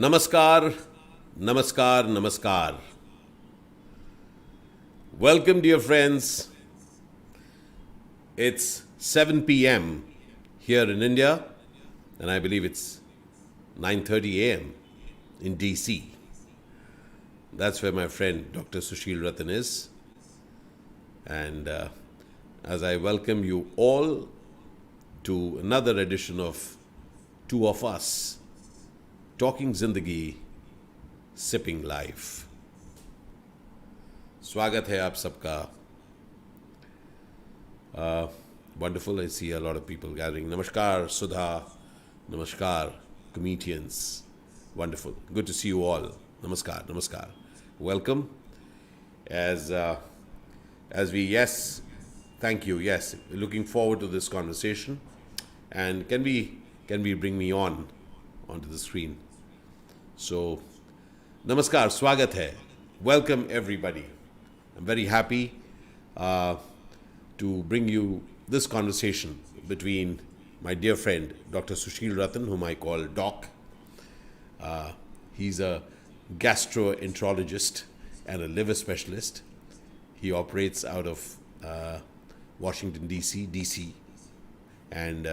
Namaskar, namaskar, namaskar. Welcome, dear friends. It's 7 p.m. here in India, and I believe it's 9:30 a.m. in DC. That's where my friend Dr. Sushil Rattan is. And as I welcome you all to another edition of Two of Us, Talking Zindagi, Sipping Life. स्वागत है आप सबका. Wonderful, I see a lot of people gathering. Namaskar, Sudha. Namaskar, comedians. Wonderful. Good to see you all. Namaskar, namaskar. Welcome. As we, yes, thank you. Yes, looking forward to this conversation. And can we bring me onto the screen? So, namaskar, swagat hai. Welcome everybody. I'm very happy to bring you this conversation between my dear friend Dr. Sushil Rattan, whom I call Doc. He's a gastroenterologist and a liver specialist. He operates out of Washington, DC. And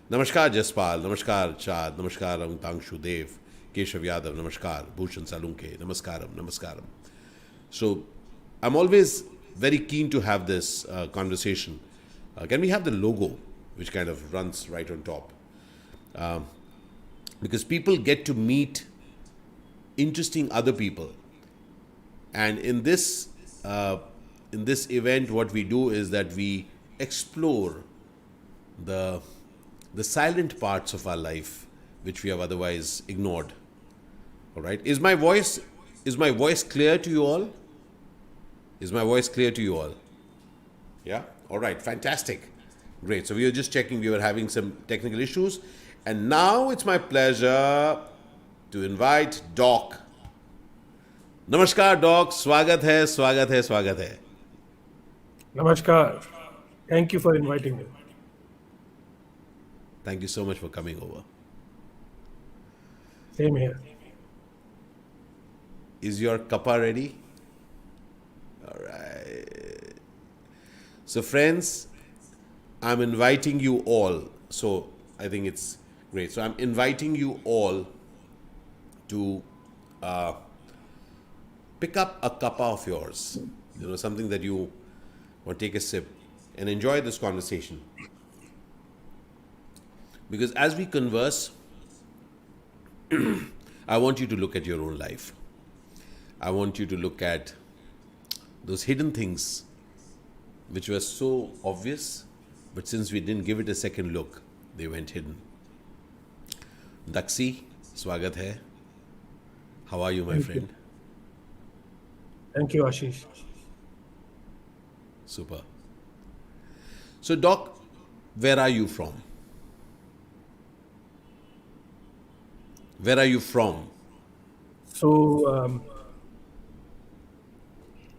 Namaskar Jaspal, Namaskar Chad, Namaskar Tangshu Dev, Keshav Yadav, Namaskar, Bhushan Salunke, Namaskaram. So I'm always very keen to have this conversation. Can we have the logo, which kind of runs right on top? Because people get to meet interesting other people. And in this event, what we do is that we explore the silent parts of our life which we have otherwise ignored. All right. Is my voice clear to you all? Is my voice clear to you all? Yeah? All right. Fantastic. Great. So we were just checking. We were having some technical issues. And now it's my pleasure to invite Doc. Namaskar, Doc. Swagat hai. Namaskar. Thank you for inviting me. Thank you so much for coming over. Same here. Is your cuppa ready? All right. So, friends, I'm inviting you all. So, I think it's great. So, I'm inviting you all to pick up a cuppa of yours. Something that you want to take a sip and enjoy this conversation. Because as we converse, I want you to look at your own life. I want you to look at those hidden things which were so obvious, but since we didn't give it a second look, they went hidden. Daksi, swagat hai. How are you, my friend? Thank you, Ashish. Super. So, Doc, where are you from? Where are you from? So,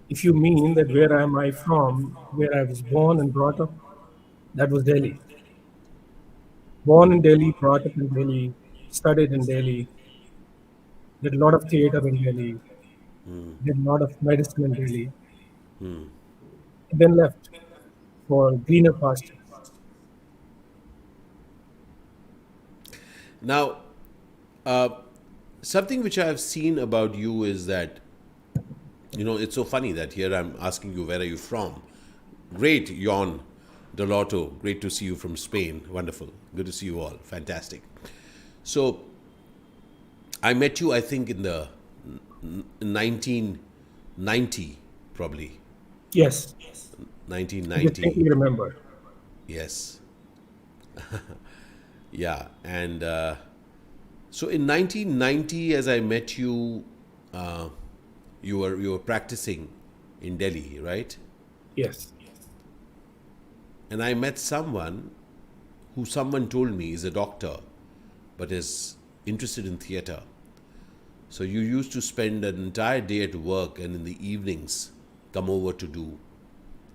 if you mean that where am I from, where I was born and brought up, that was Delhi. Born in Delhi, brought up in Delhi, studied in Delhi, did a lot of theater in Delhi, did a lot of medicine in Delhi, then left for greener pastures. Now, something which I have seen about you is that, it's so funny that here I'm asking you, where are you from? Great, Yon Delotto. Great to see you from Spain. Wonderful. Good to see you all. Fantastic. So, I met you, I think, in 1990, probably. Yes. 1990. You distinctly remember. Yes. Yeah. And so in 1990, as I met you, you were practicing in Delhi, right? Yes. And I met someone who someone told me is a doctor, but is interested in theatre. So you used to spend an entire day at work and in the evenings come over to do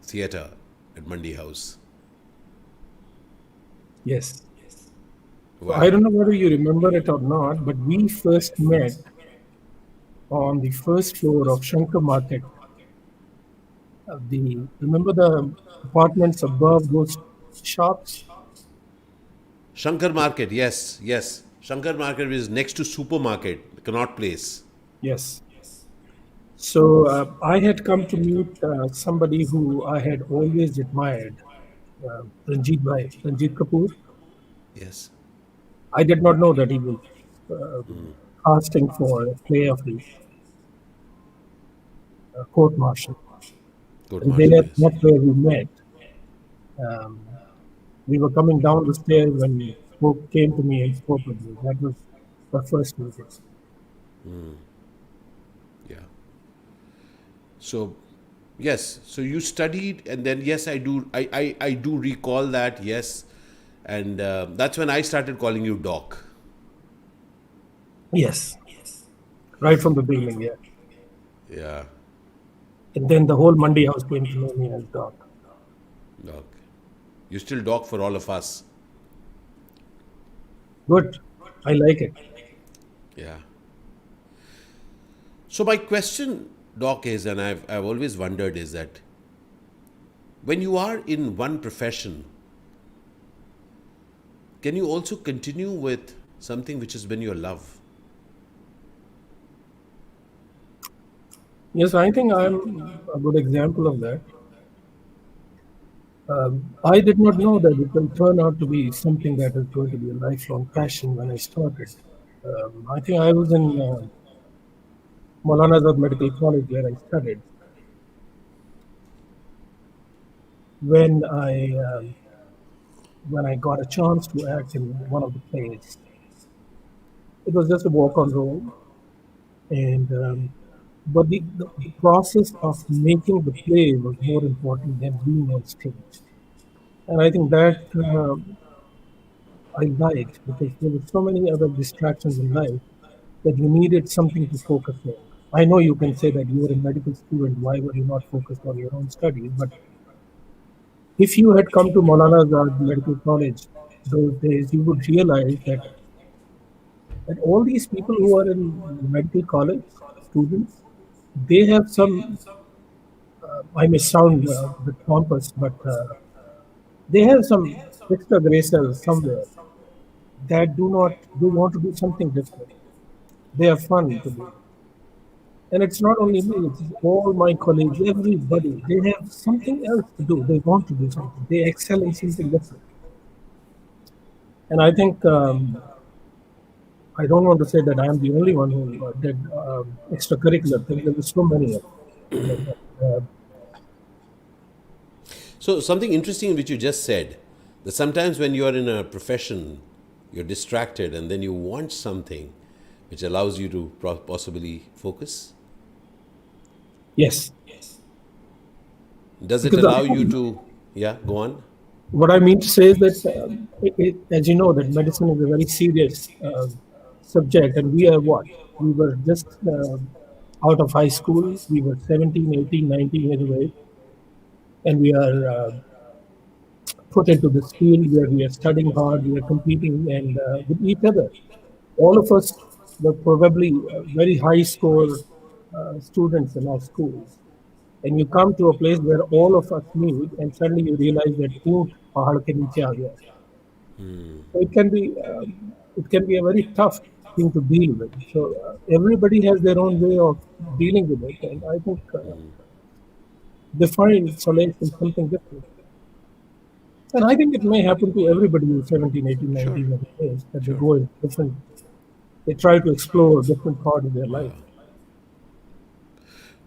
theatre at Mandi House. Yes. I Wow. don't know whether you remember it or not, but we first met on the first floor of Shankar Market. The remember the apartments above those shops? Shankar Market, yes, yes. Shankar Market is next to supermarket, Connaught Place. Yes. So I had come to meet somebody who I had always admired, Ranjit Kapoor. Yes. I did not know that he was uh, casting for a play of the court martial. Court And martial, there, yes. that's where we met. Um, we were coming down the stairs when he came to me and spoke with me. That was the first meeting. Yeah. So, yes. So you studied, and then yes, I do. I do recall that. Yes, and that's when I started calling you Doc. Yes, right from the beginning, yeah. Yeah, And then the whole Monday house came to know me as Doc. Doc. You still Doc for all of us. Good. I like it. Yeah. So my question, Doc, is, and I've always wondered, is that when you are in one profession, can you also continue with something which has been your love? Yes, I think I'm a good example of that. I did not know that it will turn out to be something that is going to be a lifelong passion when I started. I think I was in Maulana Azad Medical College where I studied when I got a chance to act in one of the plays. It was just a walk-on role, and but the process of making the play was more important than being on stage. And I think that I liked because there were so many other distractions in life that you needed something to focus on. I know you can say that you were a medical student, why were you not focused on your own studies? But if you had come to Maulana Azad Medical College those days, you would realize that all these people who are in medical college, students, they have some, I may sound a bit pompous, but they have some extra graces somewhere that do not, they want to do something different. They are fun to do. And it's not only me, it's all my colleagues, everybody. They have something else to do. They want to do something. They excel in something different. And I think I don't want to say that I am the only one who did extracurricular things. There were so many of them. So something interesting which you just said, that sometimes when you are in a profession, you're distracted, and then you want something which allows you to possibly focus. Yes, Does it because allow you to? Yeah, go on. what I mean to say is that, as you know, that medicine is a very serious subject, and we are what? We were just out of high school. We were 17, 18, 19 years of age, and we are put into this field where we are studying hard, we are competing and with each other. All of us were probably very high score students in our schools. And you come to a place where all of us meet, and suddenly you realize that oont pahad ke niche aa gaya. So it can be a very tough thing to deal with. So everybody has their own way of dealing with it, and I think they find solace in something different. And I think it may happen to everybody who's 17, 18, Sure, 19 years that they sure. go in different, they try to explore a different part of their life.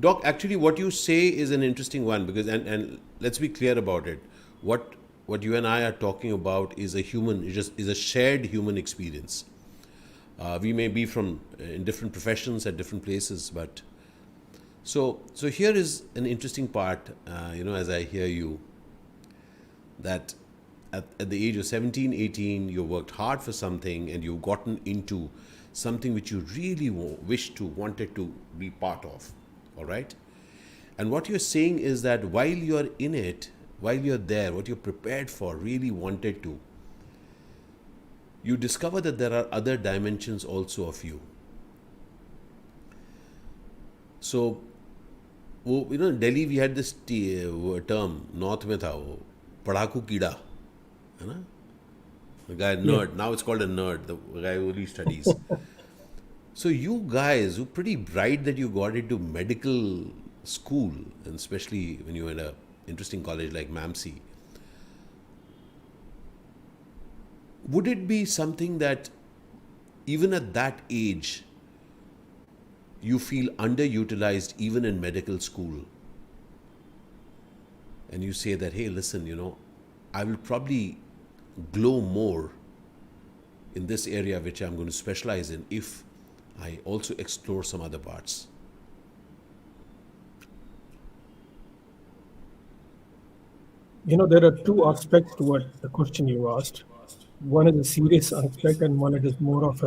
Doc, actually, what you say is an interesting one because, and let's be clear about it. What you and I are talking about is a human, is a shared human experience. We may be from in different professions at different places, but so here is an interesting part. As I hear you, that at the age of 17, 18, you worked hard for something and you've gotten into something which you really wanted to be part of. All right? And what you're saying is that while you're in it, while you're there, what you're prepared for, really wanted to, you discover that there are other dimensions also of you. So, in Delhi we had this term, North में था वो पढ़ाकू कीड़ा, है ना? The guy Yeah. nerd. Now it's called a nerd. The guy who only studies. So you guys were pretty bright that you got into medical school, and especially when you were in a interesting college like MAMC. Would it be something that even at that age you feel underutilized even in medical school? And you say that, hey, listen, I will probably glow more in this area which I'm going to specialize in if I also explore some other parts. There are two aspects to what the question you asked. One is a serious aspect, and one is more of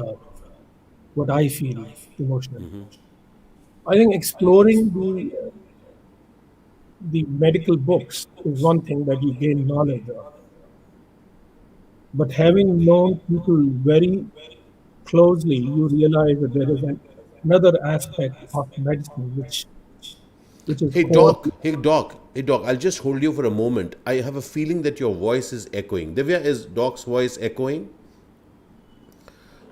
what I feel emotionally. I think exploring the medical books is one thing that you gain knowledge of. But having known people very closely, you realize that there is another aspect of medicine which is Hey core. doc, hey doc, hey doc, I'll just hold you for a moment. I have a feeling that your voice is echoing. Divya, is Doc's voice echoing?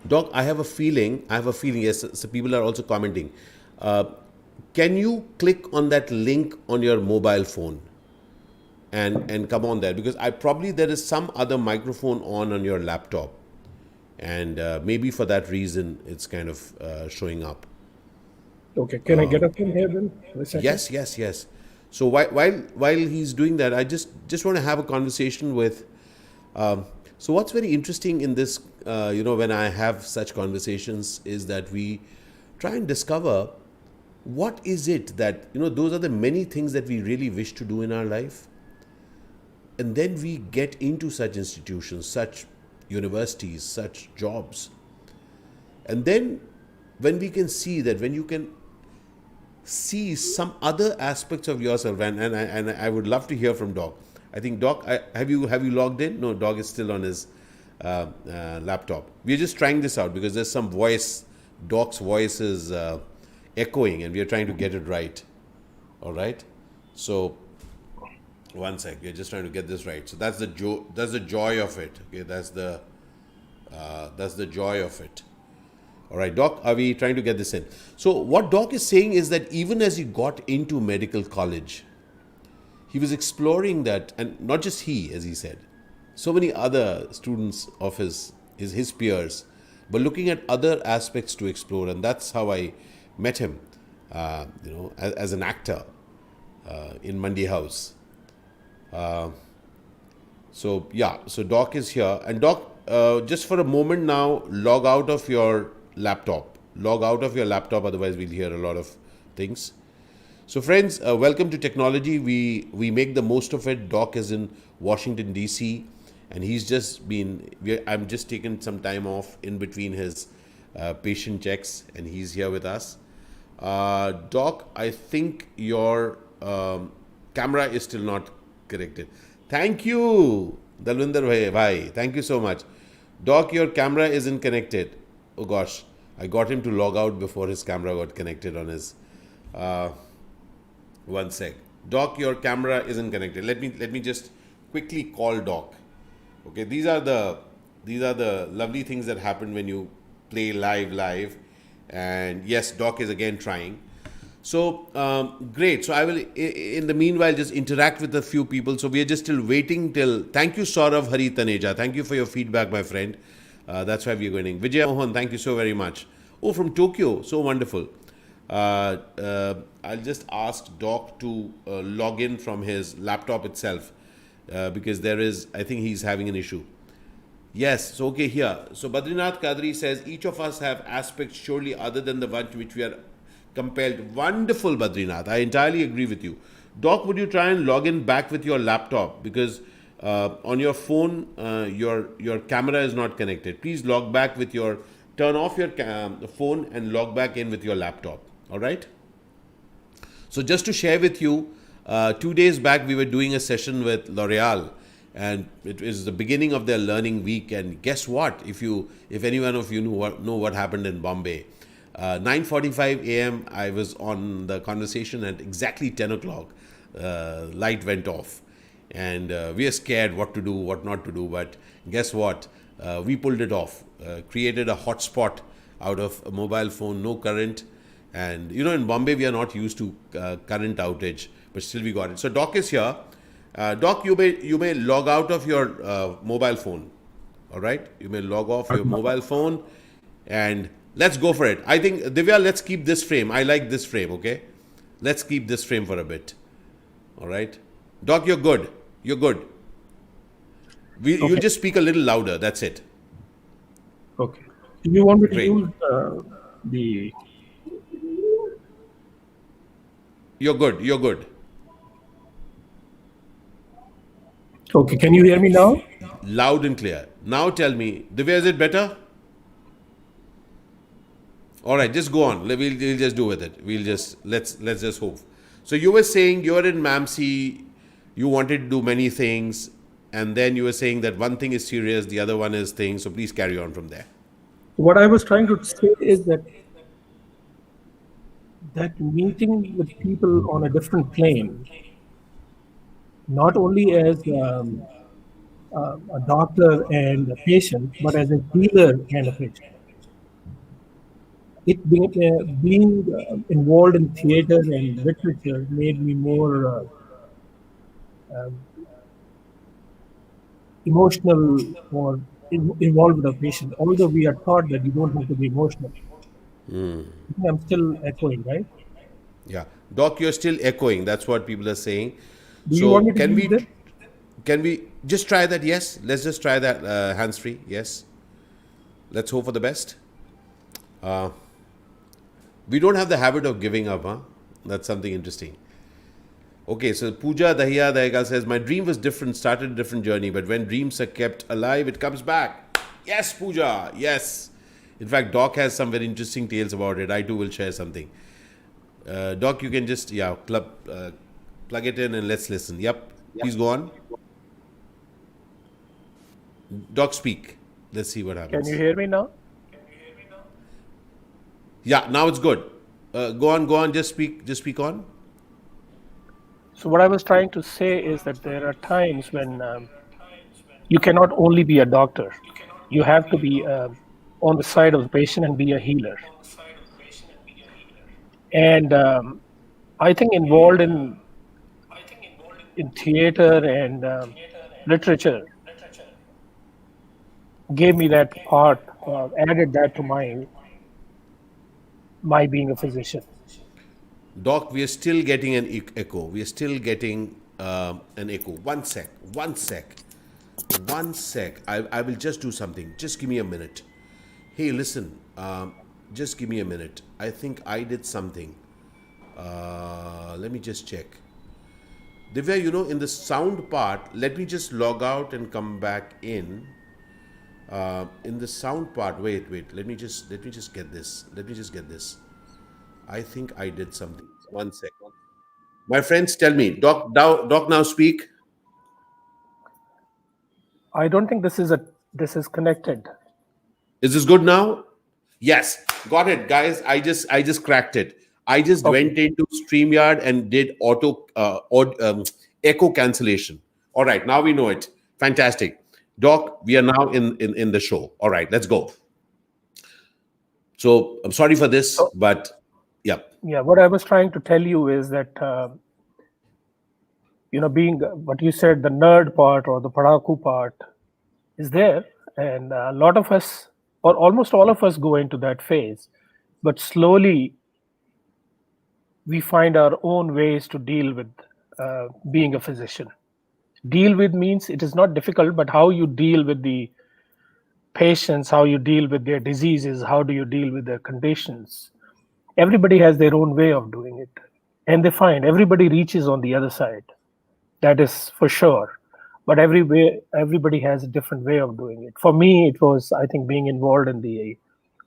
Doc, I have a feeling, yes, so people are also commenting. Can you click on that link on your mobile phone and come on there? Because there is some other microphone on your laptop. And maybe for that reason, it's kind of showing up. Okay, can I get up in here then for a second? Yes. So while he's doing that, I just want to have a conversation with. So what's very interesting in this, when I have such conversations, is that we try and discover what is it that those are the many things that we really wish to do in our life, and then we get into such institutions, such universities, such jobs, and then when we can see that, when you can see some other aspects of yourself, and I would love to hear from Doc. I think Doc, have you logged in? No, Doc is still on his laptop. We're just trying this out because there's some voice. Doc's voice is echoing, and we are trying to get it right. All right. So one sec. We're just trying to get this right. So that's the joy of it. Okay, that's the joy of it. All right, Doc, are we trying to get this in? So what Doc is saying is that even as he got into medical college, he was exploring that, and not just he, as he said, so many other students of his peers, but looking at other aspects to explore, and that's how I met him, as an actor in Mandi House. So Doc is here, and Doc, just for a moment now, log out of your laptop. Otherwise we'll hear a lot of things. So friends, welcome to technology. We make the most of it. Doc is in Washington DC, and I'm just taking some time off in between his patient checks, and he's here with us. Doc, I think your camera is still not connected. Thank you, Dalwinder bhai. Thank you so much. Doc, your camera isn't connected. Oh gosh, I got him to log out before his camera got connected on his. One sec. Doc, your camera isn't connected. Let me just quickly call Doc. Okay, these are the lovely things that happen when you play live. And yes, Doc is again trying. So great. So I will, in the meanwhile, just interact with a few people. So we are just still waiting till. Thank you, Saurav Hari Taneja. Thank you for your feedback, my friend. That's why we are going. Vijay Mohan, thank you so very much. Oh, from Tokyo, so wonderful. I'll just ask Doc to log in from his laptop itself, because I think he's having an issue. Yes, so okay, here. So Badrinath Kadri says, each of us have aspects surely other than the one to which we are compelled. Wonderful, Badrinath. I entirely agree with you. Doc, would you try and log in back with your laptop? Because on your phone, your camera is not connected. Please log back with turn off your phone and log back in with your laptop. All right? So just to share with you, 2 days back we were doing a session with L'Oreal, and it is the beginning of their learning week. And guess what? If any one of you know what happened in Bombay, 9:45 a.m. I was on the conversation at exactly 10 o'clock. Light went off, and we are scared what to do, what not to do. But guess what? We pulled it off. Created a hotspot out of a mobile phone, no current, and in Bombay we are not used to current outage, but still we got it. So Doc is here. Doc, you may log out of your mobile phone. All right, you may log off your mobile phone, and let's go for it. I think Divya, let's keep this frame. I like this frame. Okay, let's keep this frame for a bit. All right, Doc, you're good. You're good. Okay. You just speak a little louder. That's it. Okay. Do you want me to Great. use the? You're good. You're good. Okay. Can you hear me now? Loud and clear. Now tell me, Divya, is it better? All right, just go on. We'll just do with it. Let's just hope. So you were saying you're in MAMC, you wanted to do many things, and then you were saying that one thing is serious, the other one is things. So please carry on from there. What I was trying to say is that meeting with people on a different plane, not only as a doctor and a patient, but as a healer and a patient. Being involved in theater and literature made me more emotional or involved with a patient. Although we are taught that you don't have to be emotional. I'm still echoing, right? Yeah. Doc, you're still echoing. That's what people are saying. Do you want So me to use it? can we just try that? Yes. Let's just try that hands free. Yes. Let's hope for the best. We don't have the habit of giving up, huh? That's something interesting. Okay, so Pooja Dahiya Dahigal says, my dream was different, started a different journey, but when dreams are kept alive, it comes back. Yes, Pooja, yes. In fact, Doc has some very interesting tales about it. I too will share something. Doc, you can just, plug it in and let's listen. Yep, please go on. Doc, speak. Let's see what happens. Can you hear me now? Yeah, now it's good. Go on, just speak on. So what I was trying to say is that there are times when you cannot only be a doctor. You have to be on the side of the patient and be a healer. And I think involved in theater and literature gave me that part, added that to my being a physician. Doc, we are still getting an echo. We are still getting an echo. One sec. I will just do something. Just give me a minute. Hey, listen. Just give me a minute. I think I did something. Let me just check. Divya, in the sound part, let me just log out and come back in. In the sound part, wait. Let me just get this. I think I did something. One sec. My friends, tell me, Doc now speak. I don't think this is connected. Is this good now? Yes, got it, guys. I just cracked it. I just went into StreamYard and did echo cancellation. All right, now we know it. Fantastic. Doc, we are now in the show. All right, let's go. So I'm sorry for this, but yeah. Yeah, what I was trying to tell you is that, being what you said, the nerd part or the padaku part is there. And a lot of us, or almost all of us, go into that phase. But slowly, we find our own ways to deal with being a physician. Deal with means it is not difficult, but how you deal with the patients, how you deal with their diseases, how do you deal with their conditions. Everybody has their own way of doing it. And they find everybody reaches on the other side. That is for sure. But everybody has a different way of doing it. For me, it was, I think, being involved in the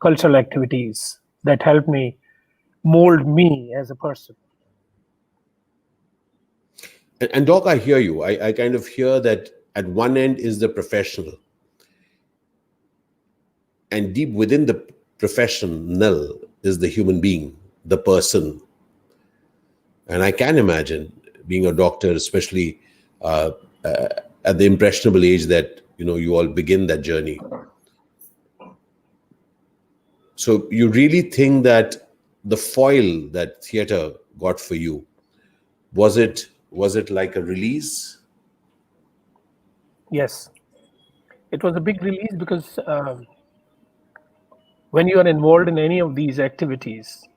cultural activities that helped me mold me as a person. And Doc, I hear you. I kind of hear that At one end is the professional, and deep within the professional is the human being, the person. And I can imagine being a doctor, especially uh, at the impressionable age that you all begin that journey. So you really think that the foil that theater got for you, was it like a release? Yes, it was a big release because when you are involved in any of these activities,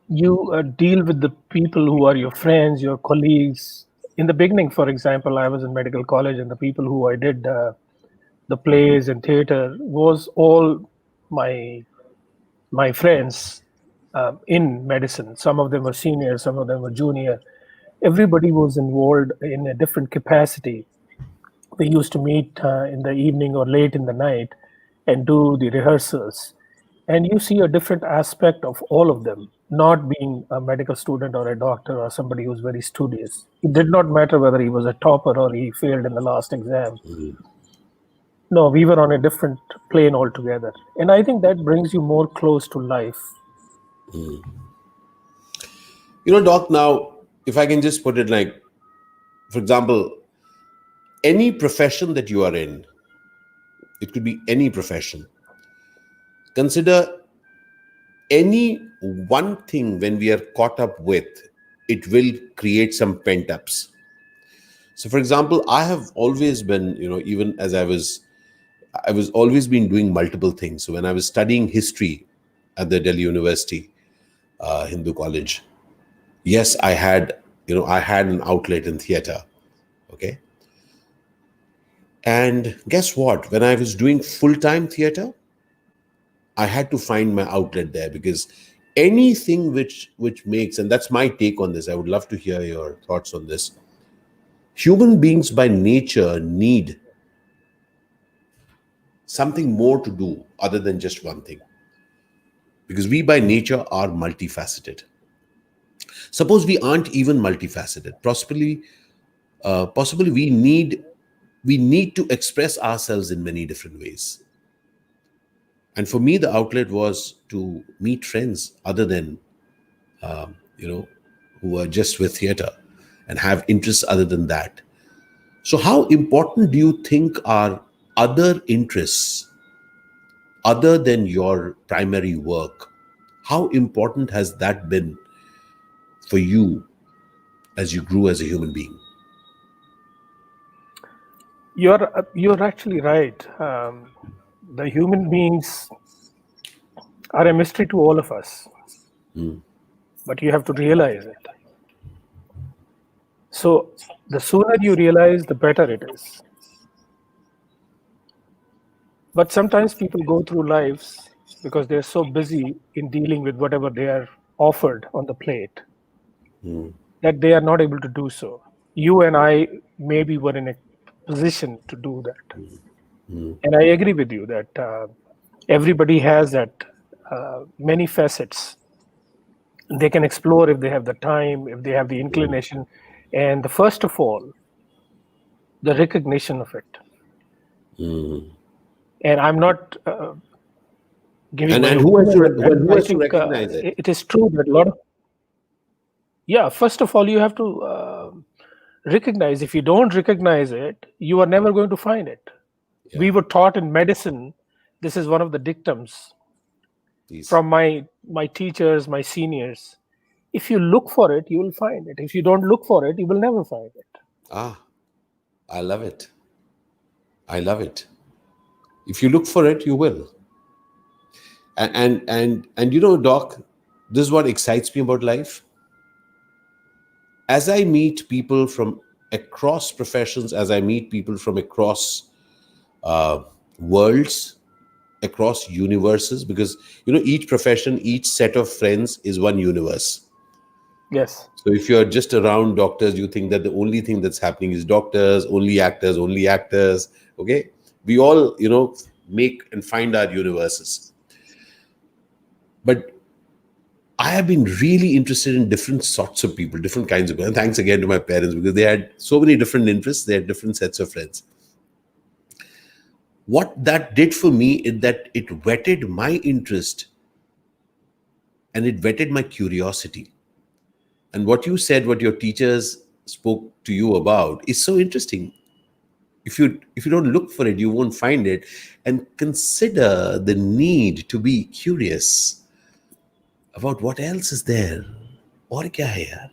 you deal with the people who are your friends, your colleagues. In the beginning, for example, I was in medical college, and the people who I did the plays and theater was all my my friends in medicine. Some of them were senior, some of them were junior. Everybody was involved in a different capacity. We used to meet in the evening or late in the night and do the rehearsals. And you see a different aspect of all of them, not being a medical student or a doctor or somebody who's very studious. It did not matter whether he was a topper or he failed in the last exam. No, we were on a different plane altogether. And I think that brings you more close to life. Doc, now, if I can just put it like, for example, any profession that you are in, it could be any profession. Consider any one thing when we are caught up with, it will create some pent ups. So, for example, I have always been, even as I was always been doing multiple things. So when I was studying history at the Delhi University, Hindu College, yes, I had an outlet in theater. Okay. And guess what? When I was doing full-time theater, I had to find my outlet there, because anything which makes, and that's my take on this, I would love to hear your thoughts on this. Human beings by nature need something more to do other than just one thing, because we by nature are multifaceted. Suppose we aren't even multifaceted, possibly we need to express ourselves in many different ways. And for me, the outlet was to meet friends other than you know who are just with theater, and have interests other than that. So how important do you think are other interests other than your primary work? How important has that been for you as you grew as a human being? You're actually right. The human beings are a mystery to all of us, but you have to realize it. So the sooner you realize, the better it is. But sometimes people go through lives because they're so busy in dealing with whatever they are offered on the plate that they are not able to do so. You and I maybe were in a position to do that. And I agree with you that everybody has that many facets. They can explore if they have the time, if they have the inclination, and the first of all, the recognition of it. And I'm not giving And my and who has opinion to on that, but who I has to think recognize it? it is true that a lot of, yeah, first of all, you have to recognize. If you don't recognize it, you are never going to find it. We Yeah, were taught in medicine, this is one of the dictums please. from my teachers, my seniors. If you look for it, you will find it. If you don't look for it, you will never find it. Ah, I love it. I love it. If you look for it, you will. And Doc, this is what excites me about life. As I meet people from across professions, as I meet people from across worlds, across universes, because each profession, each set of friends is one universe. Yes. So if you're just around doctors, you think that the only thing that's happening is doctors, only actors, only actors. Okay, we all make and find our universes. But I have been really interested in different sorts of people, different kinds of people. And thanks again to my parents because they had so many different interests. They had different sets of friends. What that did for me is that it whetted my interest and it whetted my curiosity. And what you said, what your teachers spoke to you about, is so interesting. If you don't look for it, you won't find it. And consider the need to be curious about what else is there. और क्या है यार?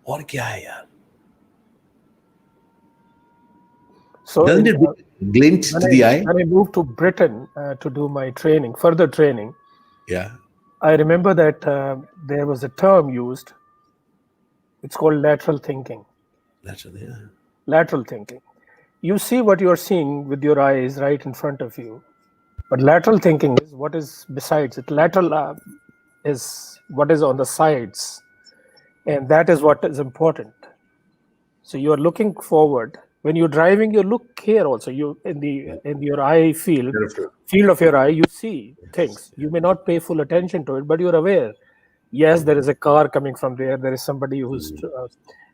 और क्या है यार? So Doesn't it glint to the eye? when I moved to Britain to do my training, further training, Yeah. I remember that there was a term used. It's called lateral thinking. Naturally, yeah. Lateral thinking. You see what you're seeing with your eyes right in front of you. But lateral thinking is what is besides it. Lateral is what is on the sides. And that is what is important. So you are looking forward. When you're driving, you look here also. You in your eye field of your eye, you see things. You may not pay full attention to it, but you're aware. Yes, there is a car coming from there. There is somebody who's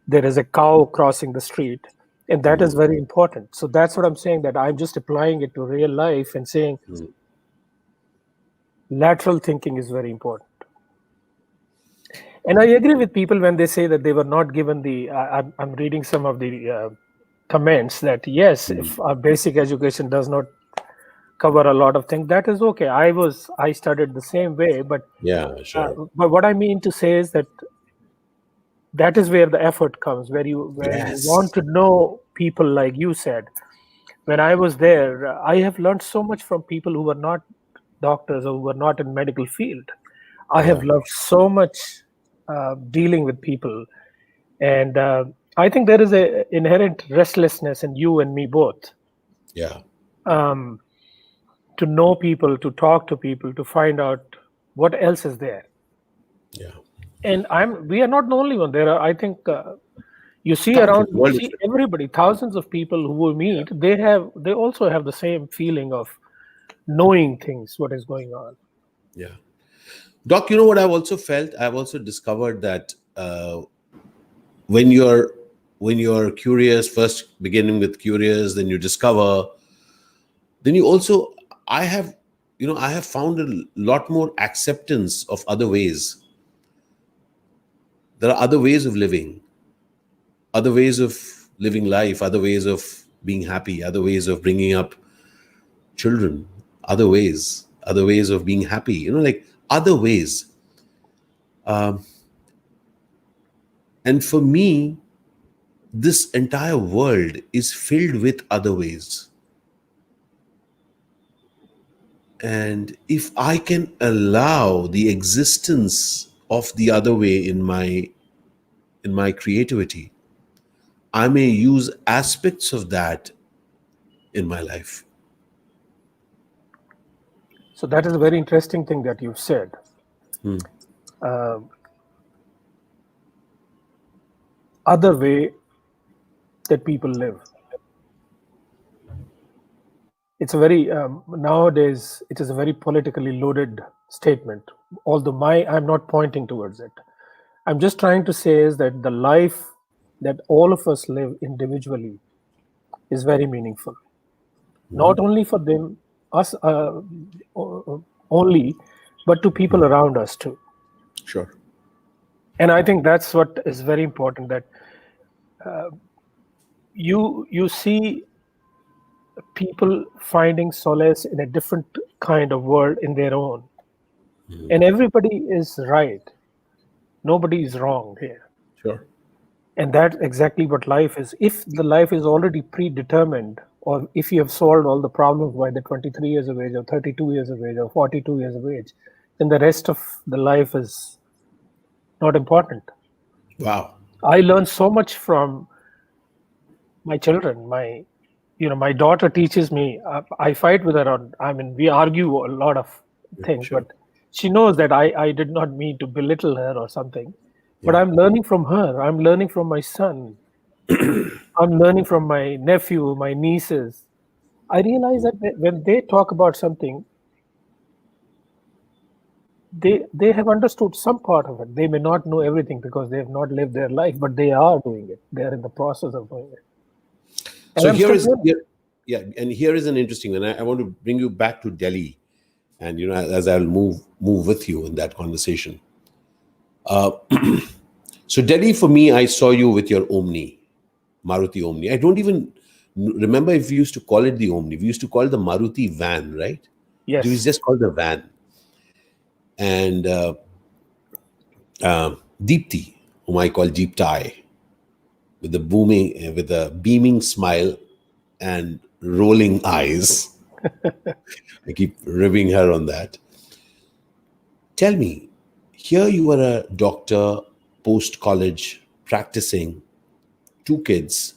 there is a cow crossing the street, and that is very important. So that's what I'm saying. That I'm just applying it to real life and saying lateral thinking is very important. And I agree with people when they say that they were not given the. I'm reading some of the comments that yes, if our basic education does not cover a lot of things, that is okay. I studied the same way, but Yeah, sure. but what I mean to say is that that is where the effort comes, where you want to know people, like you said. When I was there, I have learned so much from people who were not doctors or who were not in medical field. I have learned so much dealing with people, and I think there is a inherent restlessness in you and me both. Yeah. To know people, to talk to people, to find out what else is there. Yeah. And we are not the only one. There are, I think, you see around, everybody, thousands of people who we meet, they also have the same feeling of knowing things, what is going on. Yeah. Doc, you know what I've also felt? I've also discovered that when you're curious, first beginning with curious, then you discover, then you also, I have found a lot more acceptance of other ways. There are other ways of living, other ways of living life, other ways of being happy, other ways of bringing up children, other ways of being happy, like other ways. And for me, this entire world is filled with other ways. And if I can allow the existence of the other way in my creativity, I may use aspects of that in my life. So that is a very interesting thing that you've said. Other way that people live. It's a very nowadays it is a very politically loaded statement. Although I'm not pointing towards it. I'm just trying to say is that the life that all of us live individually is very meaningful. Not only for them, us only, but to people around us too. Sure. And I think that's what is very important, that you see people finding solace in a different kind of world in their own. And everybody is right. Nobody is wrong here. Sure. And that's exactly what life is. If the life is already predetermined, or if you have solved all the problems by the 23 years of age, or 32 years of age, or 42 years of age, then the rest of the life is not important. Wow. I learned so much from my children. My daughter teaches me. I fight with her on. We argue a lot of things, Sure. but she knows that I did not mean to belittle her or something. But I'm learning from her. I'm learning from my son. I'm learning from my nephew, my nieces. I realize that when they talk about something, they have understood some part of it. They may not know everything because they have not lived their life, but they are doing it. They are in the process of doing it. And So I'm still doing it. and here is an interesting one. I want to bring you back to Delhi, and as I'll move with you in that conversation. So Delhi, for me, I saw you with your Omni, Maruti Omni. I don't even remember if we used to call it the Omni. We used to call it the Maruti van, right? It was Yes. just called the van. And Deepti, whom I call Deep Tie, with a beaming smile and rolling eyes. I keep ribbing her on that. Tell me, here you are a doctor, post college, practicing, 2 kids,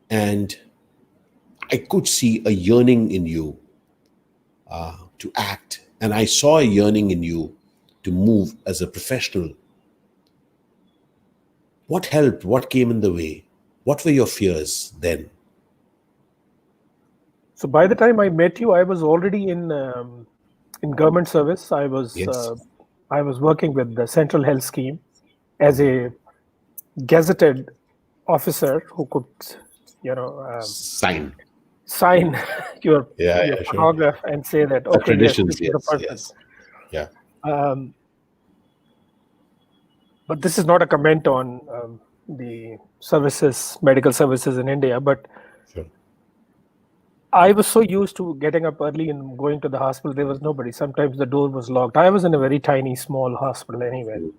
and I could see a yearning in you to act, and I saw a yearning in you to move as a professional. What helped? What came in the way? What were your fears then? So by the time I met you, I was already in government service. Yes. I was working with the Central Health Scheme as a gazetted officer who could, Sign. sign Yeah, your yeah, sure. photograph and say that, The okay, yes, traditions, this is the yes, person. yes. Yeah. But this is not a comment on the medical services in India. But Sure. I was so used to getting up early and going to the hospital. There was nobody. Sometimes the door was locked. I was in a very tiny, small hospital anyway.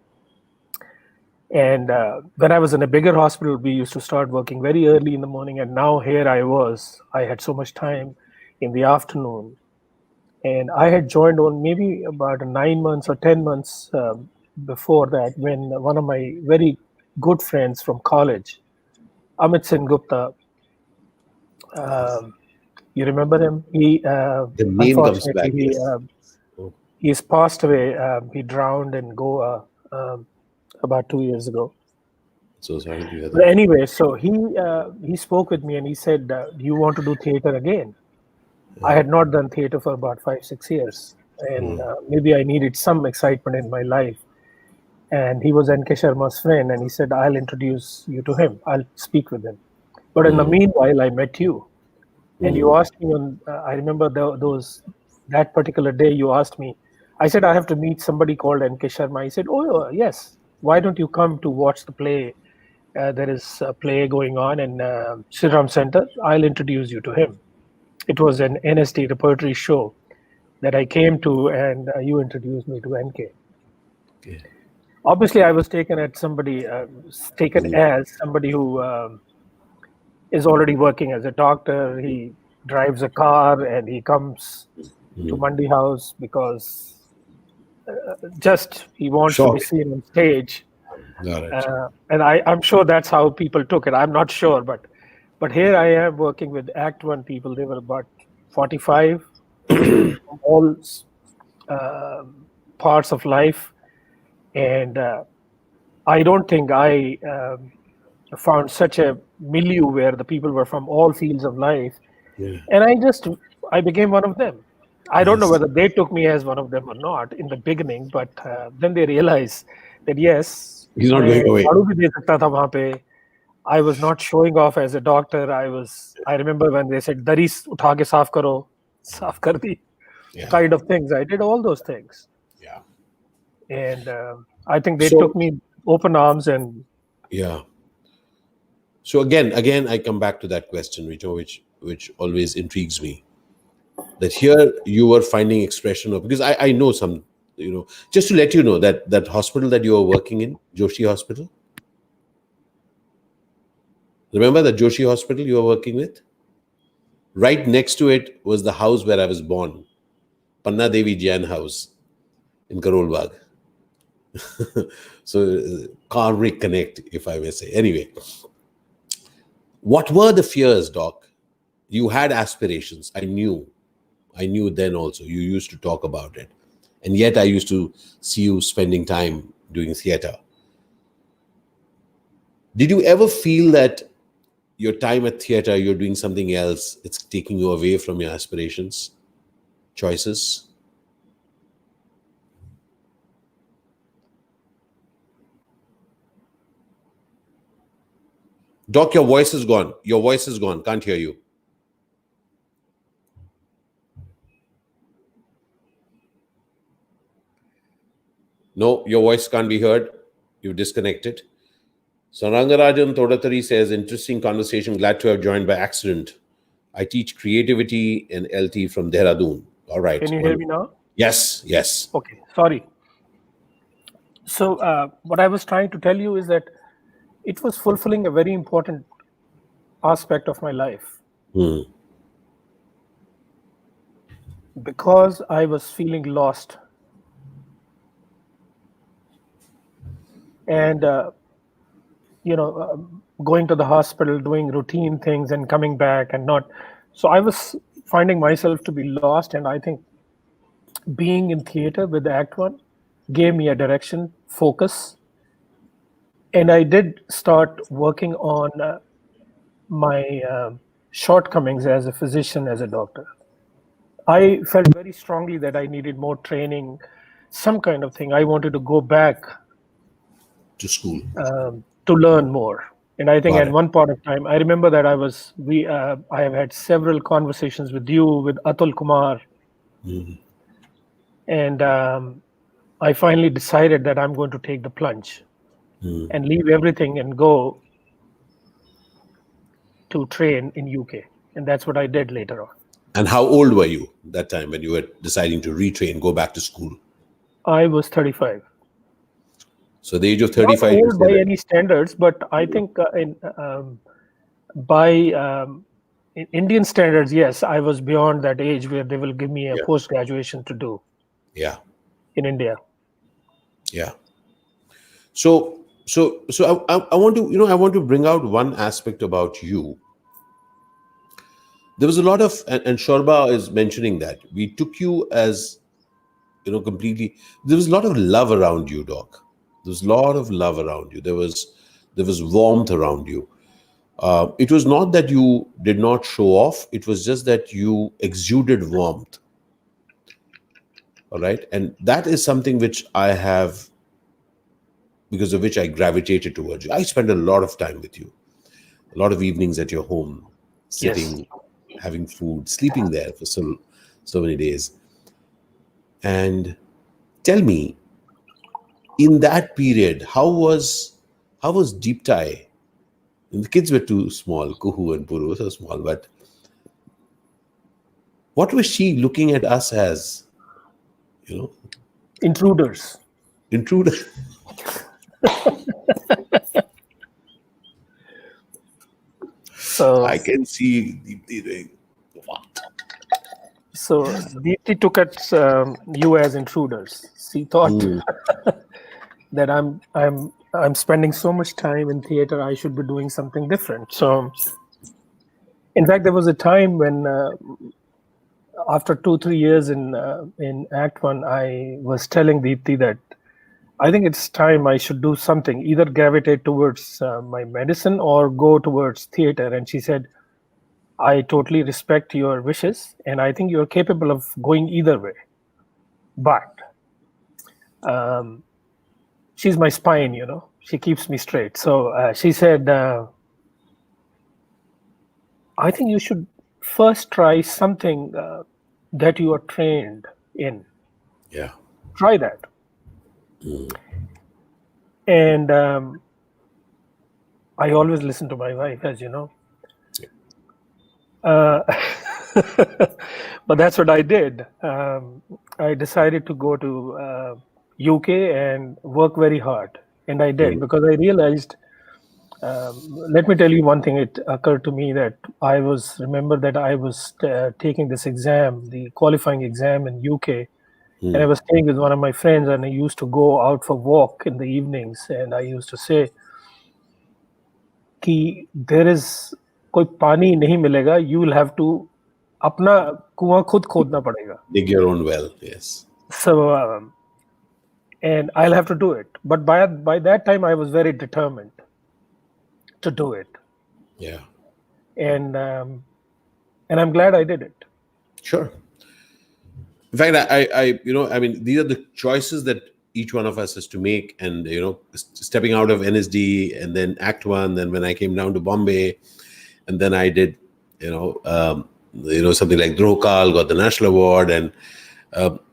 And when I was in a bigger hospital, we used to start working very early in the morning. And now here I had so much time in the afternoon. And I had joined on maybe about 9 months or 10 months before that, when one of my very good friends from college, Amit Sen Gupta, you remember him? The name comes Unfortunately, back, yes. Oh, he's passed away. He drowned in Goa about 2 years ago. so sorry to hear But that. anyway, so he spoke with me and he said, "Do you want to do theater again?" I had not done theater for about 5-6 years, and maybe I needed some excitement in my life. And he was N.K. Sharma's friend, and he said, "I'll introduce you to him. I'll speak with him." But in the meanwhile, I met you, and you asked me I remember that particular day you asked me. I said, "I have to meet somebody called N.K. Sharma." He said, "Oh yes, why don't you come to watch the play? There is a play going on in Shriram Center. I'll introduce you to him." It was an NST repertory show that I came to, and you introduced me to NK. Okay. Obviously, I was taken as somebody who is already working as a doctor. He drives a car and he comes to Mandi House because just he wants to Sure. be seen on stage. Got it. And I'm sure that's how people took it. I'm not sure, but here I am working with Act One people. They were about 45, from all parts of life, and I don't think I found such a milieu where the people were from all fields of life, Yeah. and I became one of them. I don't know Yes. whether they took me as one of them or not in the beginning, but then they realized that yes, He's not मैं going away. झाड़ू भी दे सकता था वहाँ पे. I was not showing off as a doctor. I remember when they said, "Dari utha ke saaf karo," saaf kar di, Yeah. kind of things. I did all those things, Yeah. and I think they So took me open arms. And yeah. So again, I come back to that question, which always intrigues me. That here you were finding expression of, because I know some, just to let you know that hospital that you were working in, Joshi Hospital. Remember that Joshi Hospital you were working with? Right next to it was the house where I was born, Panna Devi Jain House in Karol Bagh. So karmic connect, if I may say. Anyway, what were the fears, Doc? You had aspirations. I knew then also. You used to talk about it. And yet I used to see you spending time doing theater. Did you ever feel that your time at theater, you're doing something else, it's taking you away from your aspirations, choices? Doc, your voice is gone. Your voice is gone. Can't hear you. No, your voice can't be heard. You've disconnected. Sarangarajan Todatari says, interesting conversation. Glad to have joined by accident. I teach creativity in LT from Dehradun. All right. Can you hear me now? Yes, yes. Okay, sorry. So what I was trying to tell you is that it was fulfilling a very important aspect of my life. Because I was feeling lost. And, going to the hospital, doing routine things and coming back and not. So I was finding myself to be lost. And I think being in theater with Act One gave me a direction, focus. And I did start working on my shortcomings as a physician, as a doctor. I felt very strongly that I needed more training, some kind of thing. I wanted to go back to school to learn more. And I think at one point of time, I remember that I have had several conversations with you, with Atul Kumar. And I finally decided that I'm going to take the plunge and leave everything and go to train in UK. And that's what I did later on. And how old were you that time when you were deciding to retrain, go back to school? I was 35. So the age of 35. Not old by any standards, but I think by in Indian standards, yes, I was beyond that age where they will give me a post-graduation to do. Yeah. In India. Yeah. So I want to, I want to bring out one aspect about you. There was a lot of, and Shorba is mentioning that we took you as, completely. There was a lot of love around you, Doc. There was a lot of love around you. There was warmth around you. It was not that you did not show off. It was just that you exuded warmth. All right. And that is something which I have, because of which I gravitated towards you. I spent a lot of time with you, a lot of evenings at your home, sitting, having food, sleeping there for so many days. And tell me, in that period, how was Deep Tie? And the kids were too small, Kuhu and Puru were so small, but what was she looking at us as? Intruders. So I can see Deepti doing what? So Deepti took at you as intruders. She thought that I'm spending so much time in theater, I should be doing something different. So, in fact, there was a time when, after 2-3 years in Act One, I was telling Deepti that I think it's time I should do something, either gravitate towards my medicine or go towards theater. And she said, I totally respect your wishes, and I think you're capable of going either way. But she's my spine, she keeps me straight. So she said, I think you should first try something that you are trained in. Yeah. Try that. And I always listen to my wife, as you know. But that's what I did. I decided to go to UK and work very hard. And I did, because I realized, let me tell you one thing. It occurred to me that remember that I was taking this exam, the qualifying exam in UK. And I was staying with one of my friends, and I used to go out for walk in the evenings. And I used to say, कि there is कोई पानी नहीं मिलेगा, you will have to अपना कुआं खुद खोदना पड़ेगा. Dig your own well, yes. So, and I'll have to do it. But by that time, I was very determined to do it. Yeah. And I'm glad I did it. Sure. In fact, I these are the choices that each one of us has to make, and stepping out of NSD and then Act One, then when I came down to Bombay, and then I did something like Drokal, got the national award, and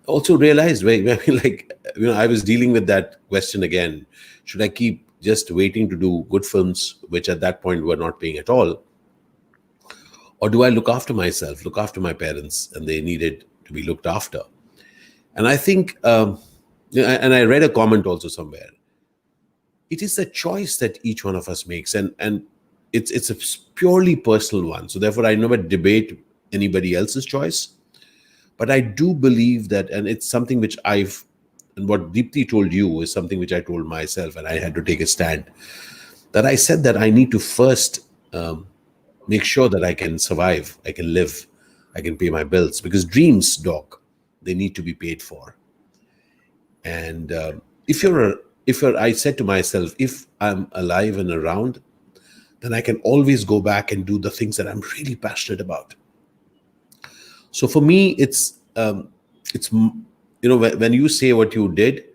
also realized I was dealing with that question again: should I keep just waiting to do good films, which at that point were not paying at all, or do I look after myself, look after my parents, and they needed to be looked after? And I think, and I read a comment also somewhere. It is a choice that each one of us makes, and it's a purely personal one. So therefore, I never debate anybody else's choice. But I do believe that, and it's something which and what Deepthi told you is something which I told myself, and I had to take a stand. That I said that I need to first make sure that I can survive, I can live, I can pay my bills, because dreams, Doc, they need to be paid for. And I said to myself, if I'm alive and around, then I can always go back and do the things that I'm really passionate about. So for me, it's when you say what you did,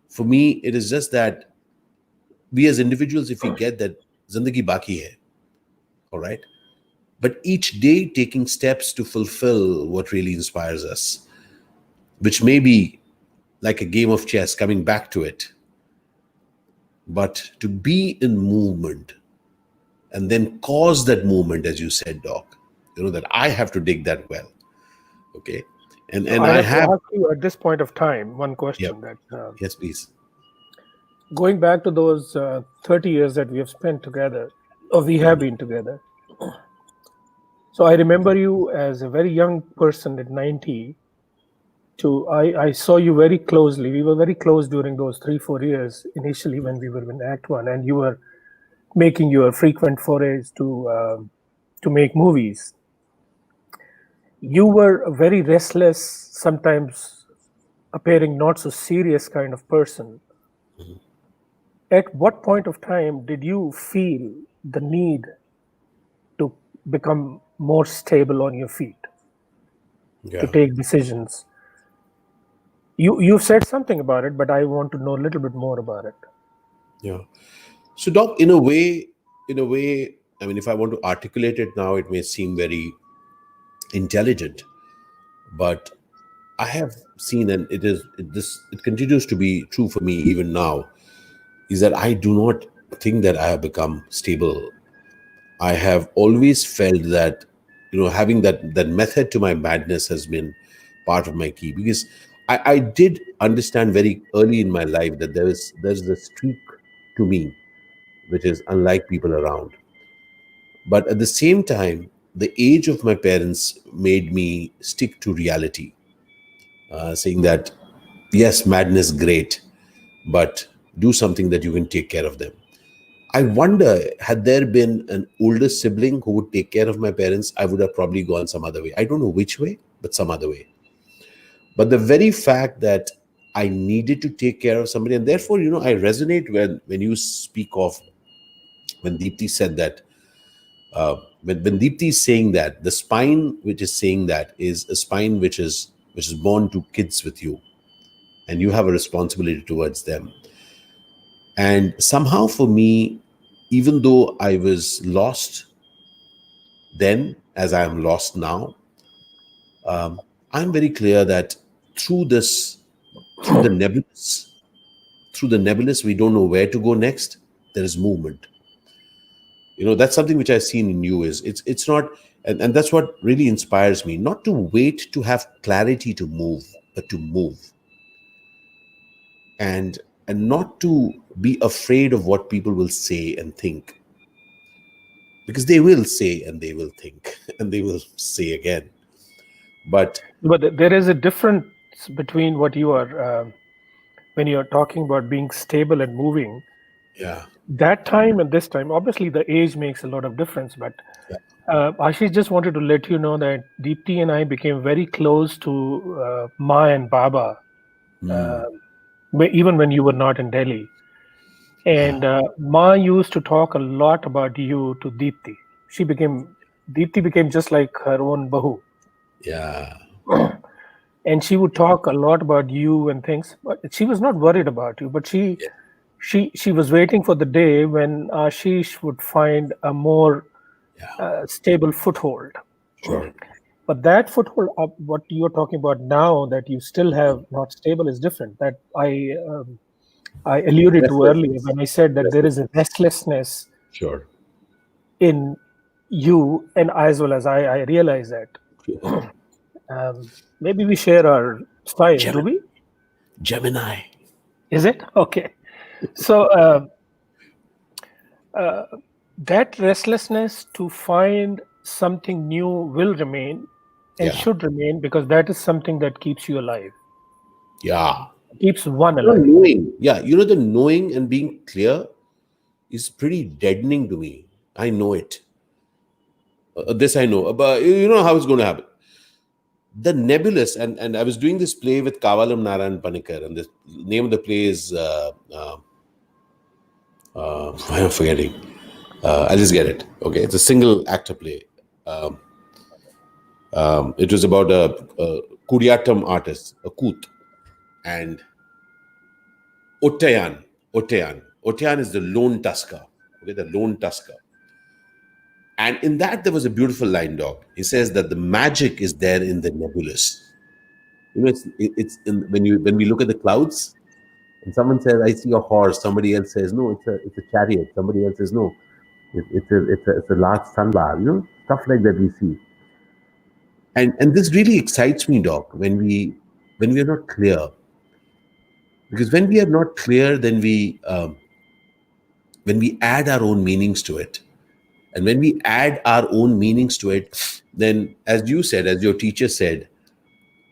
for me, it is just that we as individuals, if we get that Zindagi Baki hai, all right, but each day taking steps to fulfill what really inspires us, which may be like a game of chess, coming back to it, but to be in movement and then cause that movement, as you said, Doc, that I have to dig that well. Okay. And I have to ask you at this point of time one question. Yep. That yes, please. Going back to those 30 years that we have spent together, or we have been together. So I remember you as a very young person at 90. I saw you very closely. We were very close during those 3-4 years initially when we were in Act One, and you were making your frequent forays to make movies. You were a very restless, sometimes appearing not so serious kind of person. Mm-hmm. At what point of time did you feel the need to become more stable on your feet, to take decisions? You've said something about it, but I want to know a little bit more about it. Yeah. So, Doc, in a way, I mean, if I want to articulate it now, it may seem very intelligent, but I have seen, and it continues to be true for me even now, is that I do not think that I have become stable. I have always felt that, having that method to my madness has been part of my key, because I did understand very early in my life that there's the streak to me, which is unlike people around. But at the same time, the age of my parents made me stick to reality, saying that, yes, madness, great, but do something that you can take care of them. I wonder, had there been an older sibling who would take care of my parents, I would have probably gone some other way. I don't know which way, but some other way. But the very fact that I needed to take care of somebody, and therefore, I resonate when you speak of, when Deepthi said that, when Deepthi is saying that, the spine which is saying that is a spine which is born to kids with you, and you have a responsibility towards them. And somehow for me, even though I was lost then, as I am lost now, I'm very clear that through the nebulous, we don't know where to go next. There is movement. That's something which I've seen in you. Is it's not, and that's what really inspires me. Not to wait to have clarity to move, but to move, and not to be afraid of what people will say and think, because they will say and they will think and they will say again. But there is a difference between what you are when you're talking about being stable and moving. Yeah. That time and this time, obviously the age makes a lot of difference, but Ashish, just wanted to let you know that Deepthi and I became very close to Ma and Baba, even when you were not in Delhi. And Ma used to talk a lot about you to Deepthi. Deepthi became just like her own bahu. Yeah. and she would talk a lot about you and things. But she was not worried about you, but Yeah. she was waiting for the day when Ashish would find a more Yeah. stable foothold. Sure. But that foothold, what you're talking about now, that you still have not stable, is different. That I alluded to earlier Restlessness. when I said that there is a Restlessness. restlessness Sure. in you, and as well as I realize that. Maybe we share our style, do Gemini. we? Gemini. Is it? Okay. So that restlessness to find something new will remain and Yeah. should remain, because that is something that keeps you alive, Yeah. keeps one You know, alive. knowing. Yeah. You know, the knowing and being clear is pretty deadening to me. I know it. This I know. But you know how it's going to happen. The nebulous, and I was doing this play with Kavalam Narayan Panikar, and the name of the play is I'm forgetting. I'll just get it. Okay, it's a single actor play. It was about a Kuriatam artist, a Koot, and Ottayan. Ottayan is the lone tusker. Okay, the lone tusker. And in that, there was a beautiful line, Doc. He says that the magic is there in the nebulous. You know, it's in, when we look at the clouds, and someone says, "I see a horse." Somebody else says, "No, it's a chariot." Somebody else says, "No, it's a large sunbar." You know, stuff like that we see. And this really excites me, Doc, when we are not clear, because when we are not clear, then when we add our own meanings to it, and when we add our own meanings to it, then, as you said, as your teacher said,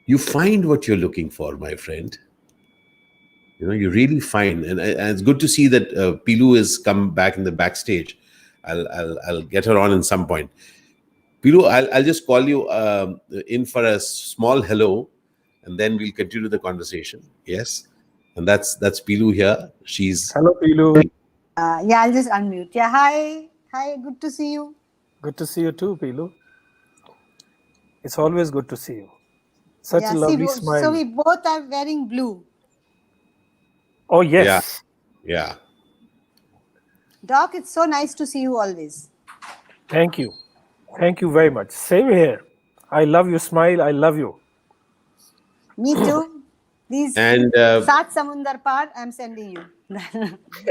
you find what you're looking for, my friend. You know, you really find, and it's good to see that Pilu has come back in the backstage. I'll get her on in some point. Pilu, I'll just call you in for a small hello, and then we'll continue the conversation. Yes, and that's Pilu here. She's Hello, Pilu. Yeah, I'll just unmute. Yeah, hi. Hi, good to see you. Good to see you too, Pilu. It's always good to see you. Such a Yeah, see, lovely so smile. we both are wearing blue. Oh, yeah, yes. yeah. Doc, it's so nice to see you always. Thank you. Thank you very much. Same here. I love your smile. I love you. Me too. These And Sat Samundar Par, I'm sending you.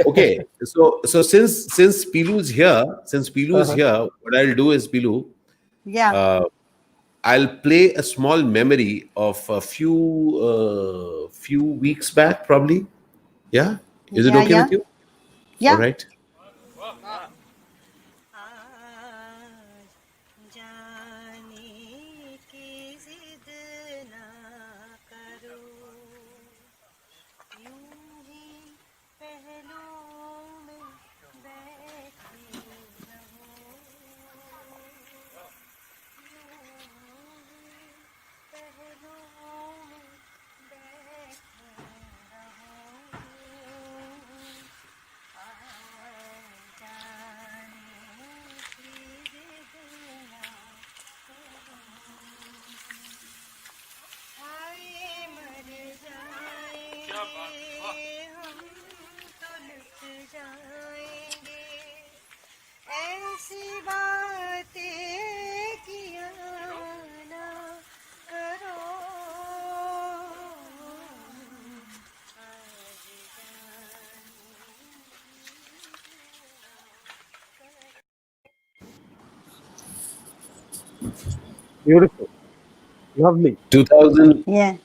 okay, so since Pilu's here, what I'll do is, Pilu, Yeah, uh, I'll play a small memory of a few weeks back, probably. Yeah, is it yeah, okay yeah. with you? All Yeah. right. Beautiful. Lovely. 2015. Yeah.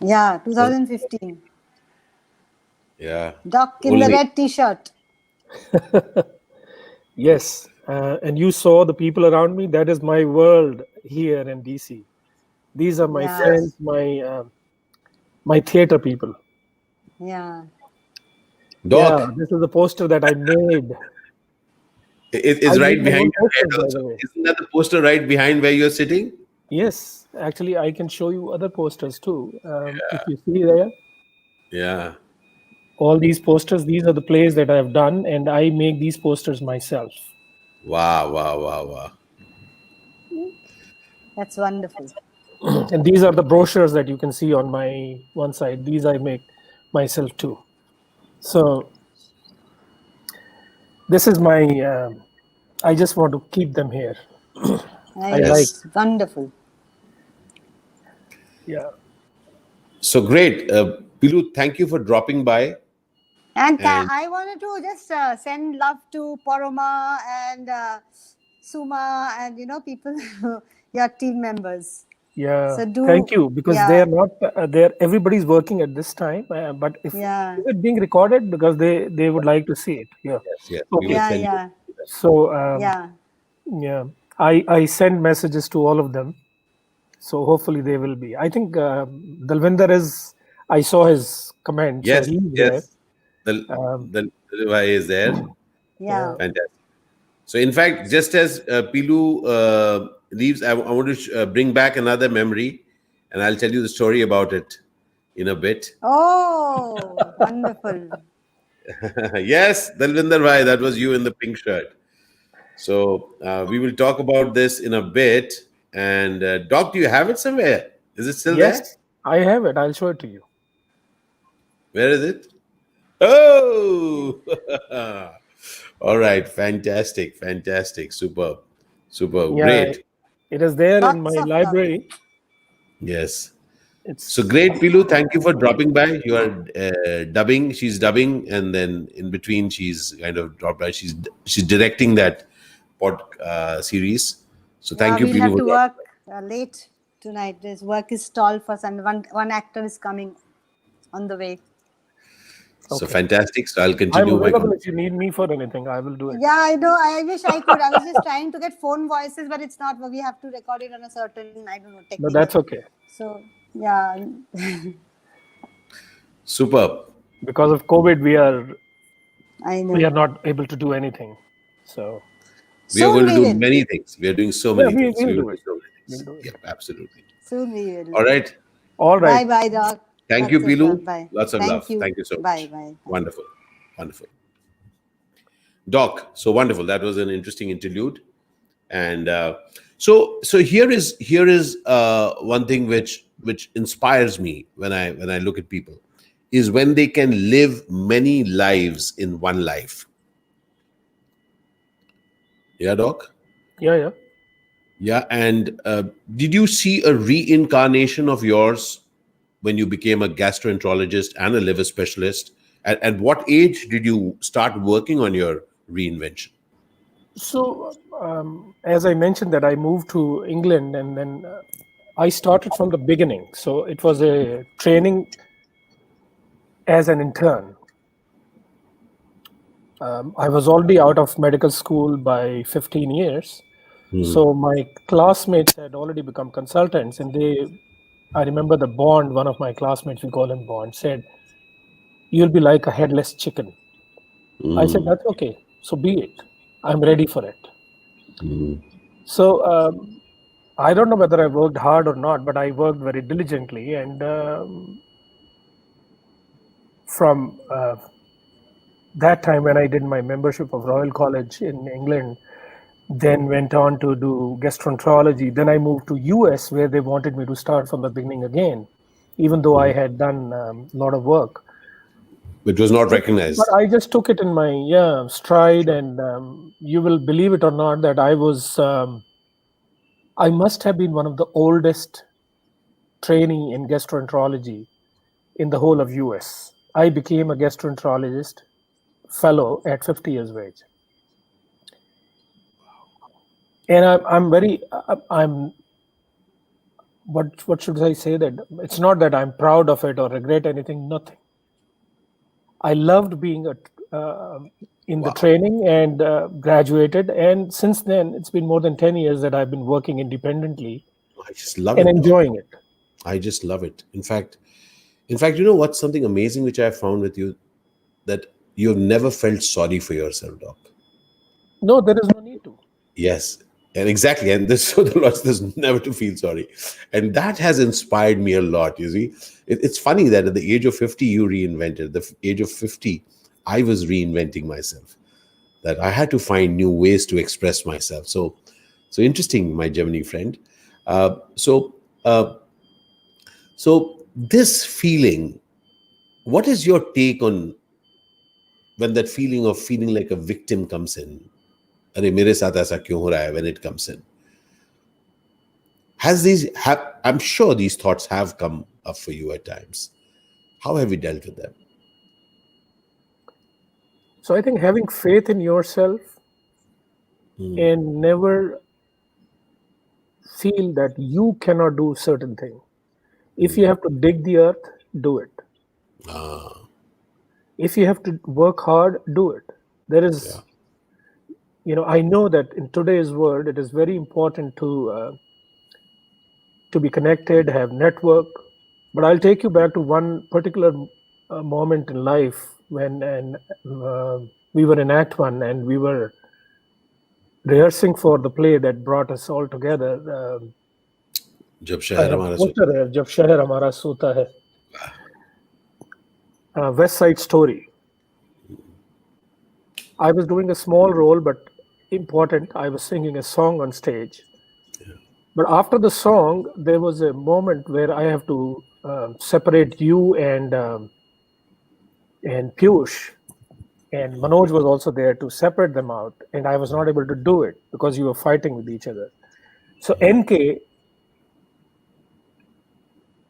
Yeah, 2015. Yeah. Doc in the Only. red t-shirt. Yes. And you saw the people around me. That is my world here in DC. These are my Yeah, friends, my theater people. yeah. Yeah, Doc, this is the poster that I made. I it's made right my behind own your posters, head by also. the way. Isn't that the poster right behind where you're sitting? Yes, actually, I can show you other posters too. If you see there, Yeah. all these posters, these are the plays that I have done, and I make these posters myself. Wow, wow, wow, wow. That's wonderful. And these are the brochures that you can see on my one side. These I make myself too. So this is my. I just want to keep them here. I like. Yes. Nice. Wonderful. Yeah. So great. Pilu, thank you for dropping by. And And I wanted to just send love to Poroma and Suma and people, your team members. Yeah. So do Thank you, because they are not there. Everybody's working at this time, but if yeah is it being recorded, because they would like to see it. Yeah. yes, we Okay. will yeah send you. yeah So yeah. yeah, I send messages to all of them. So hopefully they will be. I think Dalvinder is. I saw his comment, so Yes, he's there. yes. The Um, the Levi is there. yeah. Fantastic. So, in fact, just as Pilu leaves, I want to bring back another memory, and I'll tell you the story about it in a bit. Oh, wonderful. Yes, Dalvinder Bhai, that was you in the pink shirt. So, we will talk about this in a bit. And, Doc, do you have it somewhere? Is it still there? Yes, I have it. I'll show it to you. Where is it? Oh, all right. Fantastic. Fantastic. Superb. Superb. Yeah, Great. it is there in my Lots of love. library. Yes. So It's great, Pilu. Thank you for dropping by. You are dubbing. She's dubbing, and then in between, she's kind of dropped by. She's directing that pod series. So thank you, We'll Pilu, have for to dropping work late tonight. This work is stalled for some. One actor is coming on the way. by. So okay. fantastic. So I'll I'm continue my available if you conversation. need me for anything. I will do it. Yeah, I know. I wish I could. I was just trying to get phone voices, but it's not. We have to record it on a certain, I don't know, But technique. that's okay. So yeah, Superb. Because of COVID, we are I know. not able to do anything. So We are Soon going to we do will. many things. We are doing so yeah, many things. we'll We will do do it. so many We'll things. do it. Yep, absolutely. Soon we will. All right. All Bye right. bye, Doc. Thank you, Lots of love. Pilu. Bye. Lots of Thank love. you. Thank you so Bye much. bye. Wonderful. Wonderful. Doc, so wonderful. That was an interesting interlude. And so here is one thing which inspires me when I look at people is when they can live many lives in one life. Yeah, Doc. Yeah. Yeah, and did you see a reincarnation of yours when you became a gastroenterologist and a liver specialist? At what age did you start working on your reinvention? So as I mentioned that I moved to England, and then I started from the beginning. So it was a training as an intern. I was already out of medical school by 15 years. So my classmates had already become consultants, and I remember the Bond, one of my classmates, we call him Bond, said, "You'll be like a headless chicken." I said, "That's okay. So be it. I'm ready for it." So I don't know whether I worked hard or not, but I worked very diligently. And from that time, when I did my membership of Royal College in England, then went on to do gastroenterology. Then I moved to US, where they wanted me to start from the beginning again, even though I had done a lot of work. Which was not But recognized. I just took it in my stride, and you will believe it or not that I must have been one of the oldest trainee in gastroenterology in the whole of US. I became a gastroenterologist fellow at 50 years of age. And I'm what should I say, that it's not that I'm proud of it or regret anything, nothing. I loved being in the training, and graduated. And since then, it's been more than 10 years that I've been working independently I just love and it, Doc. enjoying it. I just love it. In fact, you know what's something amazing which I found with you? That you've never felt sorry for yourself, Doc. No, there is no need to. Yes. And exactly. And this so the Lord says never to feel sorry. And that has inspired me a lot. You see, it's funny that at the age of 50, you reinvented. The age of 50, I was reinventing myself. That I had to find new ways to express myself. So interesting, my Gemini friend. So So this feeling, what is your take on when that feeling of feeling like a victim comes in? अरे मेरे साथ ऐसा क्यों हो रहा है? When it comes in, I'm sure these thoughts have come up for you at times. How have you dealt with them? So I think having faith in yourself and never feel that you cannot do certain thing. If you have to dig the earth, do it. If you have to work hard, do it. There is, I know that in today's world, it is very important to be connected, have network. But I'll take you back to one particular moment in life when we were in Act One and we were rehearsing for the play that brought us all together. जब शहर हमारा poster है, जब शहर हमारा सोता है. West Side Story. I was doing a small role, but important. I was singing a song on stage. But after the song, there was a moment where I have to separate you and Piyush, and Manoj was also there to separate them out, and I was not able to do it because you were fighting with each other. So NK,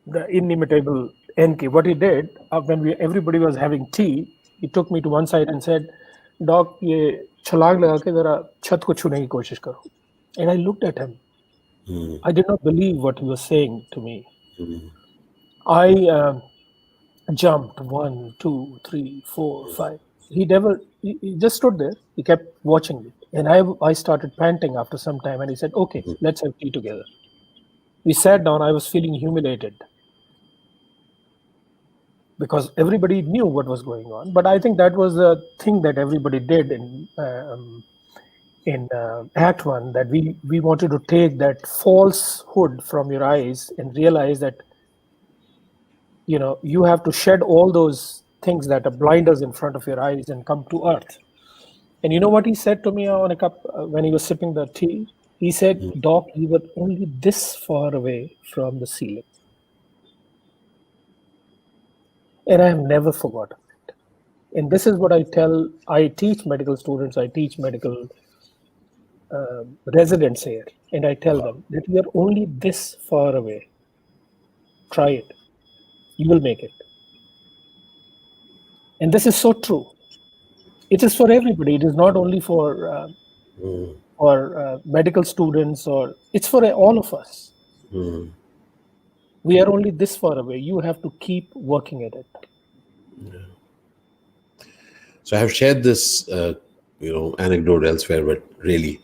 the inimitable NK, what he did when everybody was having tea, he took me to one side and said, "Doc, ये छलांग लगा के जरा छत को छूने की कोशिश करो." And I looked at him. I did not believe what he was saying to me. I jumped 1, 2, 3, 4, 5. He just stood there. He kept watching me. And I started panting after some time. And he said, "Okay, let's have tea together." We sat down. I was feeling humiliated because everybody knew what was going on. But I think that was the thing that everybody did in Act One, that we wanted to take that falsehood from your eyes and realize that you have to shed all those things that are blinders in front of your eyes and come to earth. And you know what he said to me on a cup when he was sipping the tea? He said, "Doc, you were only this far away from the ceiling." And I have never forgotten it. And this is what I teach medical students, I teach medical residents here, and I tell them that we are only this far away. Try it. You will make it. And this is so true. It is for everybody. It is not only for medical students, or it's for all of us. We are only this far away. You have to keep working at it. So I have shared this, anecdote elsewhere, but really,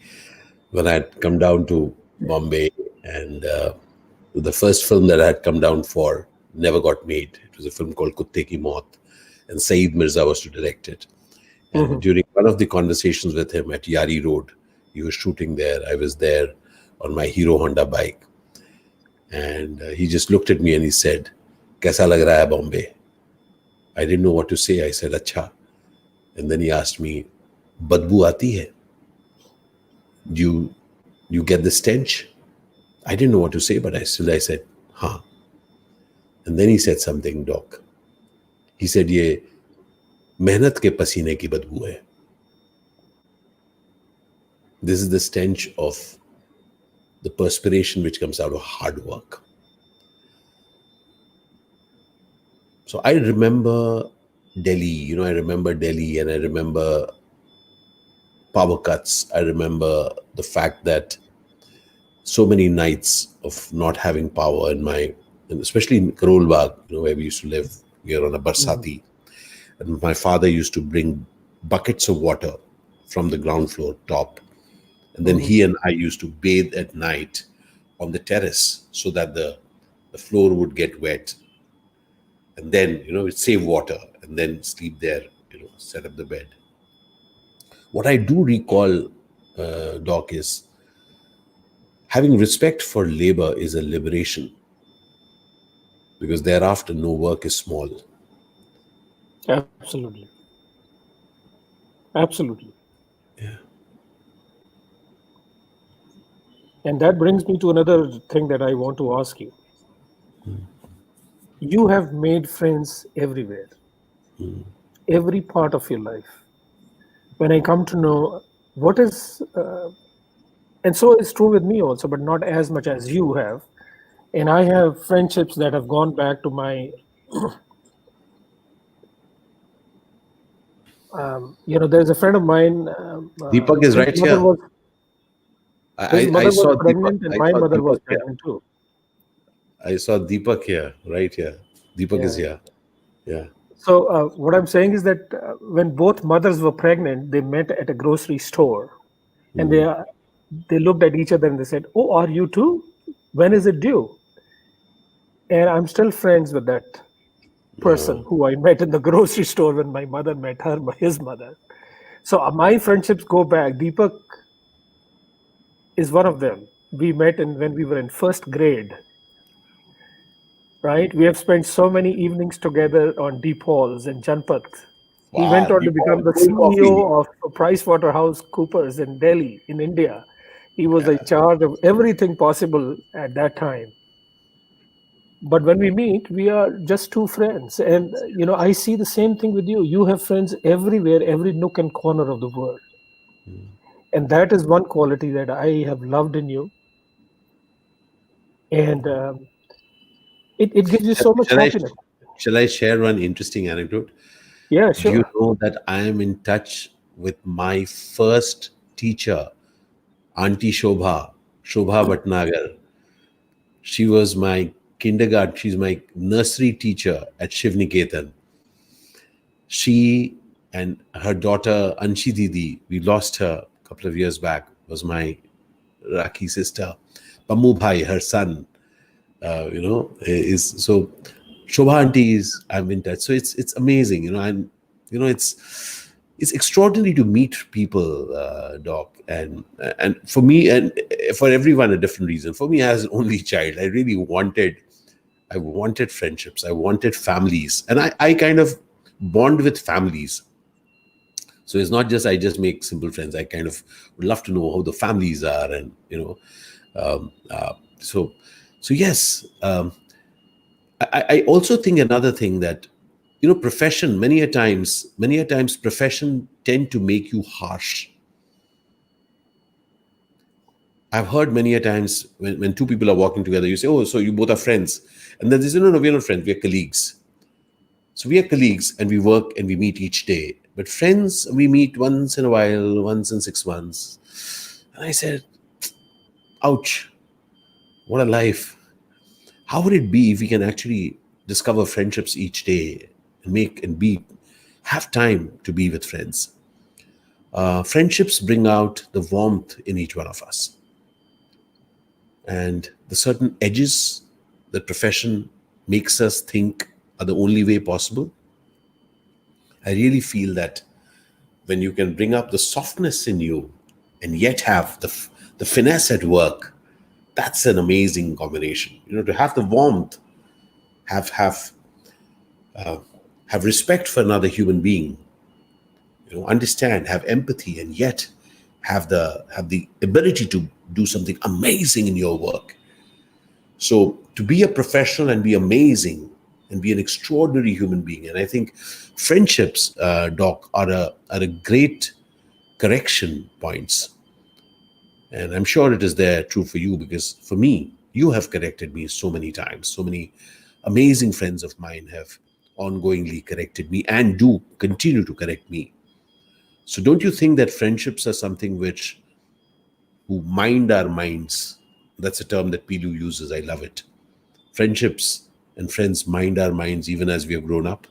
when I had come down to Bombay, and the first film that I had come down for never got made. It was a film called Kutte Ki Maut, and Saeed Mirza was to direct it. And during one of the conversations with him at Yari Road, he was shooting there. I was there on my Hero Honda bike. And he just looked at me and he said, "Kaisa lag raha hai Bombay?" I didn't know what to say. I said, "Acha." And then he asked me, "Badbu aati hai? Do you get the stench?" I didn't know what to say, but I said, "Huh." And then he said something, Doc. He said, "Ye मेहनत के पसीने की बदबू है." This is the stench of the perspiration which comes out of hard work. So I remember Delhi, I remember Delhi, and I remember power cuts. I remember the fact that so many nights of not having power and especially in Karol Bagh, where we used to live, we are on a Barsati. And my father used to bring buckets of water from the ground floor top. And then he and I used to bathe at night on the terrace so that the floor would get wet. And then, we'd save water and then sleep there, set up the bed. What I do recall, Doc, is having respect for labor is a liberation, because thereafter no work is small. Absolutely. Absolutely. Yeah. And that brings me to another thing that I want to ask you. You have made friends everywhere, every part of your life. When I come to know what is, and so it's true with me also, but not as much as you have. And I have friendships that have gone back to my, there's a friend of mine. Deepak is His right mother here. was his I mother was saw Deepak. pregnant, and I my saw mother was Deepak here. pregnant too. I saw Deepak here, right here. Deepak is Yeah. here. Yeah. So what I'm saying is that when both mothers were pregnant, they met at a grocery store, and they looked at each other and they said, "Oh, are you too? When is it due?" And I'm still friends with that person who I met in the grocery store when my mother met his mother. So my friendships go back. Deepak is one of them. We met when we were in first grade, right? We have spent so many evenings together on deep halls in Janpat. He went Wow. on to Deepak, become the cold coffee. CEO of PricewaterhouseCoopers in Delhi, in India. He was in charge of everything possible at that time. But when we meet, we are just two friends. And, I see the same thing with you. You have friends everywhere, every nook and corner of the world. And that is one quality that I have loved in you. And it gives you so much Shall I happiness. shall I share one interesting anecdote? Yeah, Do you sure. know that I am in touch with my first teacher, Auntie Shobha Bhatnagar? She was my kindergarten, she's my nursery teacher at Shivniketan. She and her daughter Anshi Didi, we lost her a couple of years back, was my Rakhi sister. Pammu Bhai, her son, is so. Shobha Auntie is, I'm in touch. So it's amazing, and it's extraordinary to meet people, Doc, and for me and for everyone a different reason. For me as an only child, I wanted friendships, I wanted families, and I kind of bond with families. So it's not just I just make simple friends. I kind of would love to know how the families are, and um, uh, so so yes. I also think another thing that profession many a times profession tend to make you harsh. I've heard many a times when two people are walking together, you say, oh, so you both are friends, and then they say, no, we're not friends, we're colleagues. So we are colleagues and we work and we meet each day, but friends we meet once in a while, once in 6 months. And I said, ouch, what a life. How would it be if we can actually discover friendships each day and make and be have time to be with friends? Friendships bring out the warmth in each one of us, and the certain edges that profession makes us think are the only way possible. I really feel that when you can bring up the softness in you and yet have the finesse at work, that's an amazing combination. To have the warmth, have have respect for another human being, understand, have empathy, and yet have the ability to do something amazing in your work. So to be a professional and be amazing and be an extraordinary human being, and I think friendships, Doc, are a great correction points. And I'm sure it is there true for you, because for me, you have corrected me so many times. So many amazing friends of mine have ongoingly corrected me and do continue to correct me. So don't you think that friendships are something which who mind our minds? That's a term that Pilu uses. I love it. Friendships and friends mind our minds even as we have grown up.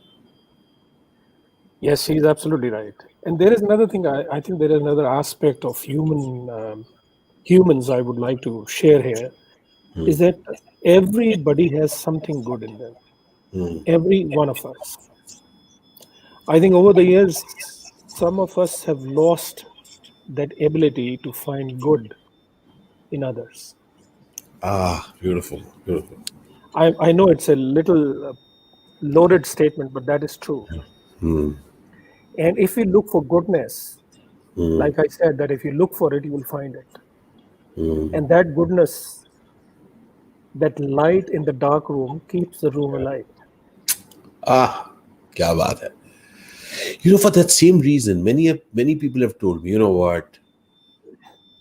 Yes, he's absolutely right. And there is another thing. I think there is another aspect of humans I would like to share here is that everybody has something good in them. Every one of us. I think over the years, some of us have lost that ability to find good in others. Ah, beautiful, beautiful. I know it's a little loaded statement, but that is true. And if we look for goodness, like I said, that if you look for it, you will find it. And that goodness that light in the dark room keeps the room alight. Kya baat hai. For that same reason, many people have told me, you know what,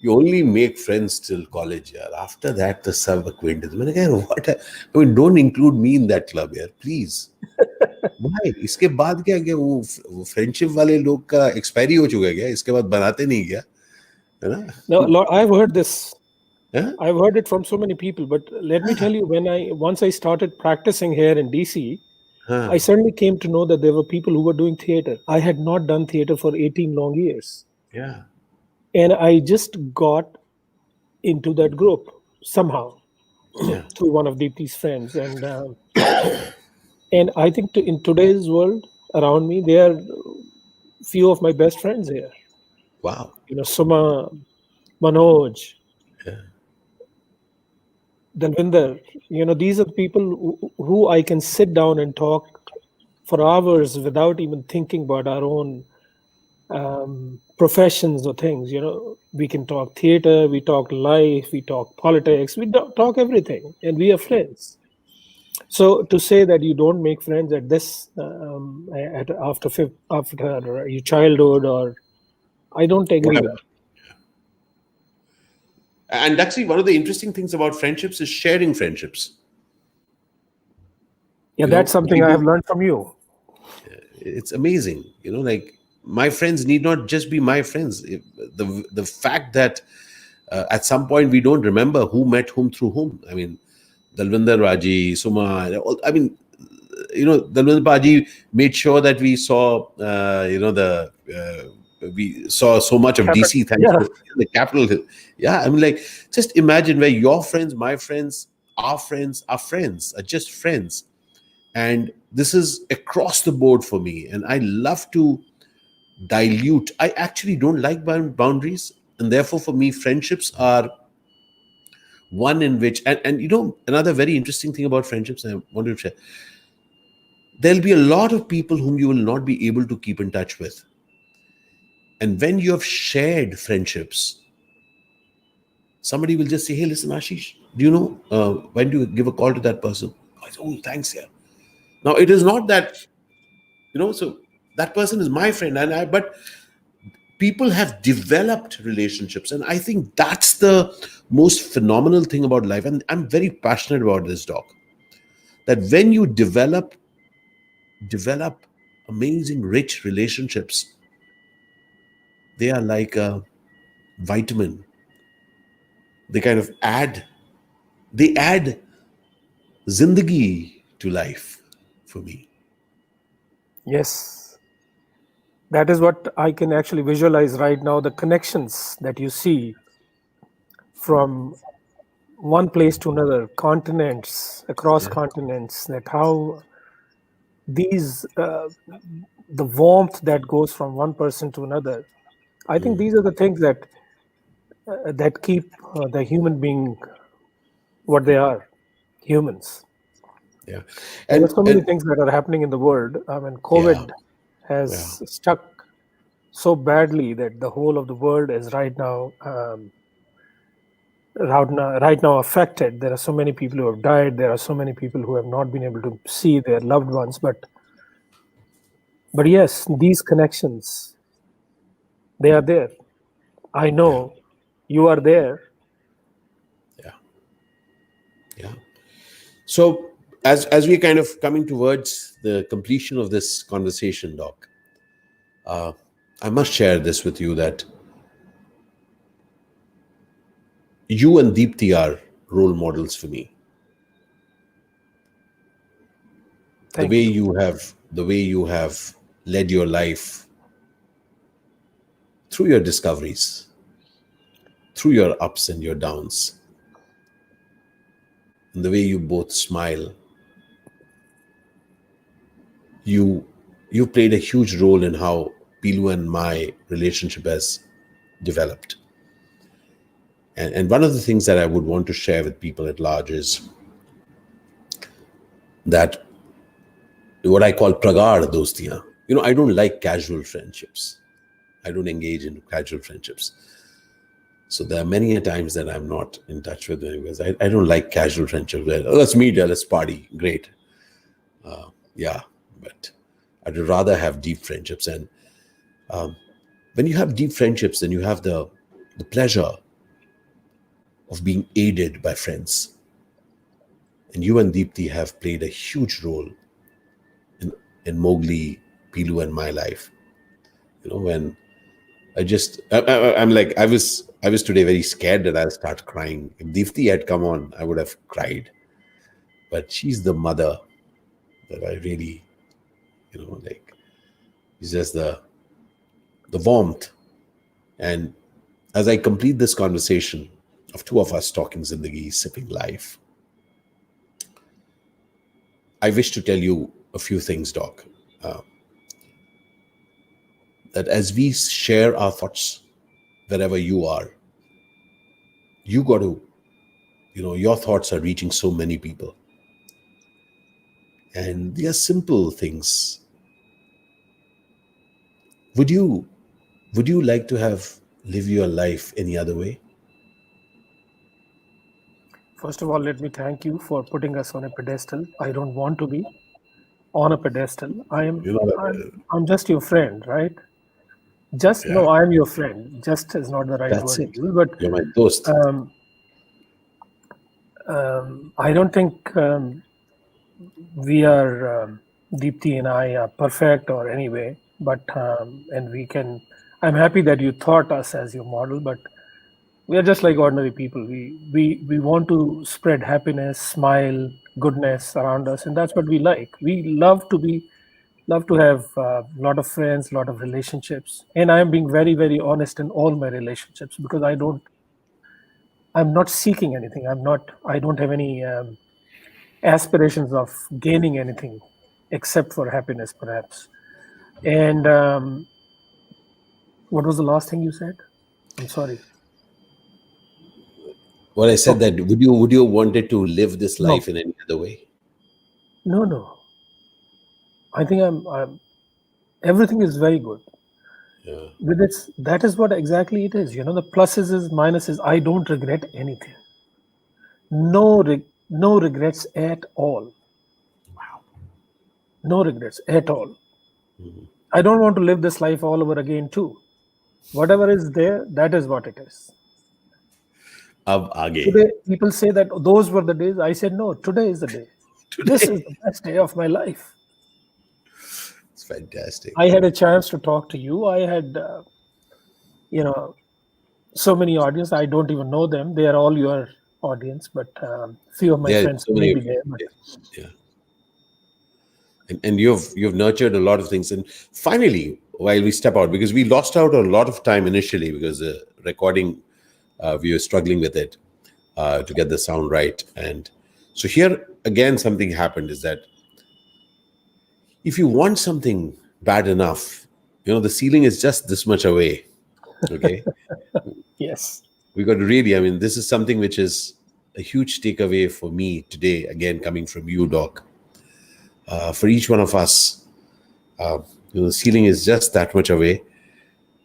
you only make friends till college, yaar. After that, the sub acquaintance. मैंने कहा, what? I mean, don't include me in that club, yaar, please. Why? इसके बाद क्या क्या वो friendship वाले लोग का एक्सपायरी हो चुका है क्या? इसके बाद बनाते नहीं क्या? है ना? Now, Lord, I've heard this. Huh? I've heard it from so many people. But let me tell you, once I started practicing here in DC, हाँ. I suddenly came to know that there were people who were doing theater. I had not done theater for 18 long years. Yeah. And I just got into that group somehow Yeah. through one of Deepti's friends. And I think in today's world around me, there are few of my best friends here. Wow. Suma, Manoj, Yeah. Dalvinder, these are people who I can sit down and talk for hours without even thinking about our own professions or things. We can talk theater, we talk life, we talk politics, we talk everything, and we are friends. So to say that you don't make friends at this after your childhood, or I don't agree Whatever. with. And actually, one of the interesting things about friendships is sharing friendships. Yeah, that's something I have learned from you. It's amazing. Like my friends need not just be my friends. The fact that at some point we don't remember who met whom through whom. I mean, Dalvinder Raji, Suma. I mean, Dalvinder Raji made sure that we saw, we saw so much of DC thanks to the Capitol Hill. Yeah, I mean, like, just imagine where your friends, my friends, our friends are just friends. And this is across the board for me. And I love to dilute. I actually don't like boundaries. And therefore, for me, friendships are one in which, and another very interesting thing about friendships I want to share. There'll be a lot of people whom you will not be able to keep in touch with. And when you have shared friendships, somebody will just say, hey, listen, Ashish, do you know, when do you give a call to that person? I say, oh, thanks, yeah. Now, it is not that, so that person is my friend, but people have developed relationships. And I think that's the most phenomenal thing about life. And I'm very passionate about this, Doc, that when you develop amazing, rich relationships, they are like a vitamin. They kind of add zindagi to life for me. Yes. That is what I can actually visualize right now, the connections that you see from one place to another, continents, across continents, that how these, the warmth that goes from one person to another. I think these are the things that keep the human being what they are, humans. Yeah. There are so many things that are happening in the world. I mean, COVID has stuck so badly that the whole of the world is right now affected. There are so many people who have died. There are so many people who have not been able to see their loved ones. But yes, these connections, they are there. I know you are there. Yeah. So as we're kind of coming towards the completion of this conversation, Doc, I must share this with you, that you and Deepti are role models for me. The way you have led your life through your discoveries, through your ups and your downs, and the way you both smile. You played a huge role in how Pilu and my relationship has developed. And one of the things that I would want to share with people at large is that what I call pragar dostiyan. I don't like casual friendships. I don't engage in casual friendships. So there are many a times that I'm not in touch with them because I don't like casual friendships where, oh, let's meet, let's party. Great. Yeah. But I'd rather have deep friendships. And when you have deep friendships, then you have the pleasure of being aided by friends. And you and Deepthi have played a huge role in Mowgli, Pilu, and my life. When I was today very scared that I'll start crying. If Deepthi had come on, I would have cried. But she's the mother that I really, it's just the warmth. And as I complete this conversation of two of us talking Zindagi, sipping life, I wish to tell you a few things, Doc. That as we share our thoughts wherever you are, you got to, your thoughts are reaching so many people. And they are simple things. Would you like to live your life any other way? First of all, let me thank you for putting us on a pedestal. I don't want to be on a pedestal. I'm just your friend, right? No, I'm your friend. Just is not the right That's word it. to use, but You're my dost. I don't think we are, Deepthi and I are perfect or anyway, but and we can. I'm happy that you thought us as your model, but we are just like ordinary people. We want to spread happiness, smile, goodness around us, and that's what we like. We love to have a lot of friends, a lot of relationships, and I am being very, very honest in all my relationships because I'm not seeking anything. I don't have any aspirations of gaining anything except for happiness, perhaps. And what was the last thing you said? I'm sorry. Well, I said that would you wanted to live this life in any other way? No. I think I'm everything is very good. Yeah. With its, that is what exactly it is. The pluses is minuses. I don't regret anything. No regrets at all. Wow. No regrets at all. I don't want to live this life all over again too. Whatever is there, that is what it is. Ab aage. Today, people say that those were the days. I said, no, today is the day. This is the best day of my life. It's fantastic. I had a chance to talk to you. I had, so many audience. I don't even know them. They are all your audience, but few of my friends may be there. But yeah. And you've nurtured a lot of things. And finally, while we step out, because we lost out a lot of time initially because the recording, we were struggling with it to get the sound right. And so here again, something happened is that if you want something bad enough, the ceiling is just this much away. Okay. yes. We got to really, this is something which is a huge takeaway for me today, again, coming from you, Doc. For each one of us, the ceiling is just that much away.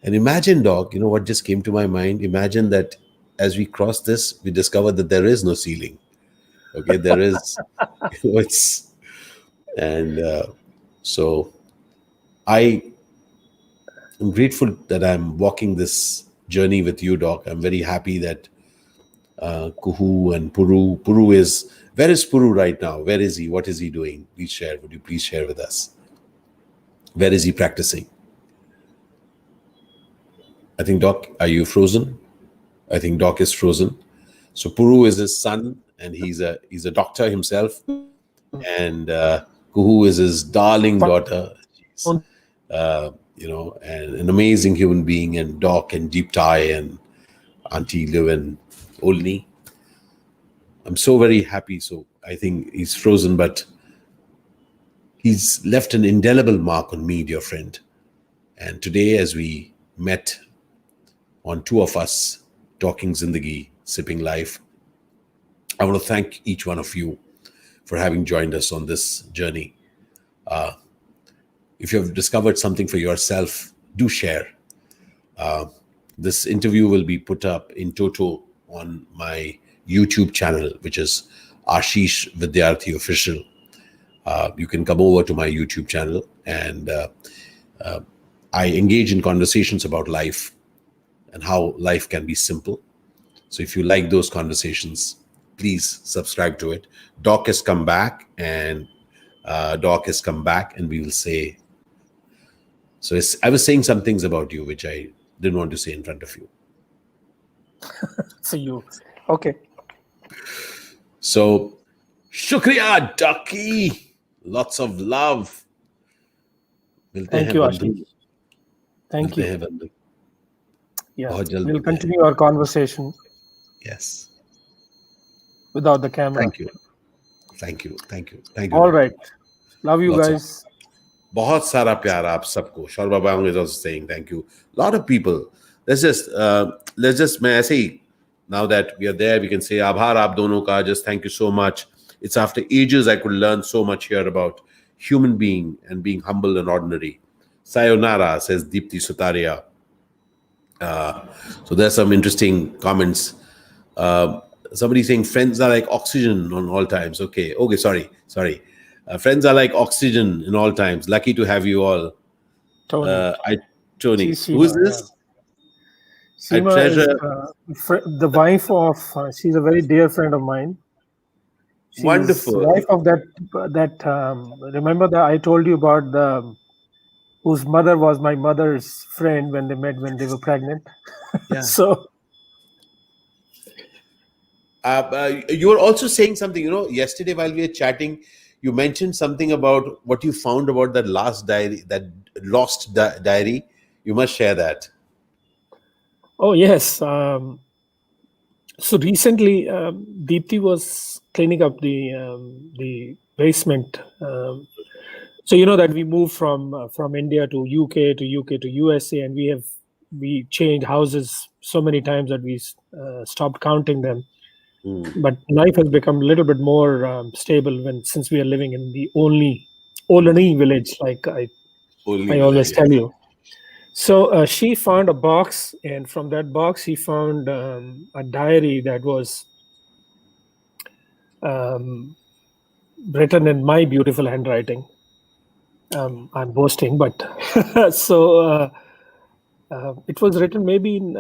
And imagine, Doc, what just came to my mind? Imagine that as we cross this, we discover that there is no ceiling. Okay, there is, so I am grateful that I'm walking this journey with you, Doc. I'm very happy that Kuhu and Puru is, where is Puru right now? Where is he? What is he doing? Please share. Would you please share with us? Where is he practicing? I think, Doc, are you frozen? I think Doc is frozen. So Puru is his son, and he's a doctor himself. And Kuhu is his darling daughter. And an amazing human being, and Doc and Deep Tai and Auntie live in Olney. I'm so very happy. So I think he's frozen, but he's left an indelible mark on me, dear friend. And today, as we met on two of us talking Zindagi, sipping life, I want to thank each one of you for having joined us on this journey. If you have discovered something for yourself, do share. This interview will be put up in toto on my YouTube channel, which is Ashish Vidyarthi Official. You can come over to my YouTube channel, and I engage in conversations about life and how life can be simple. So if you like those conversations, please subscribe to it. Doc has come back, and we will say. So I was saying some things about you which I didn't want to say in front of you. So you, okay. So, shukriya, Ducky. Lots of love. Thank you, Ashish. Thank you. Yeah, we'll continue our conversation. Yes. Without the camera. Thank you. All right. Love you guys. बहुत सारा प्यार आप सबको. Shaur Babang is also saying thank you. A lot of people. Let's just मैं ऐसे ही, now that we are there, we can say आभार आप दोनों का. Just thank you so much. It's after ages I could learn so much here about human being and being humble and ordinary. Sayonara, says Deepthi Sutaria. So there's some interesting comments. Somebody saying friends are like oxygen on all times. Okay, sorry. Friends are like oxygen in all times. Lucky to have you all. Tony. Tony. Who is this? Yeah. Seema is the wife of, she's a very dear friend of mine. She's wonderful. Wife of that remember that I told you about whose mother was my mother's friend when they met when they were pregnant. Yeah. So. You were also saying something, yesterday while we were chatting, you mentioned something about what you found about that lost diary. You must share that. Oh, yes. So recently, Deepthi was cleaning up the basement. So you know that we moved from India to UK to USA, and we changed houses so many times that we stopped counting them. But life has become a little bit more stable since we are living in the Olni village, like I always tell you. So she found a box, and from that box she found a diary that was written in my beautiful handwriting. I'm boasting, but so it was written maybe in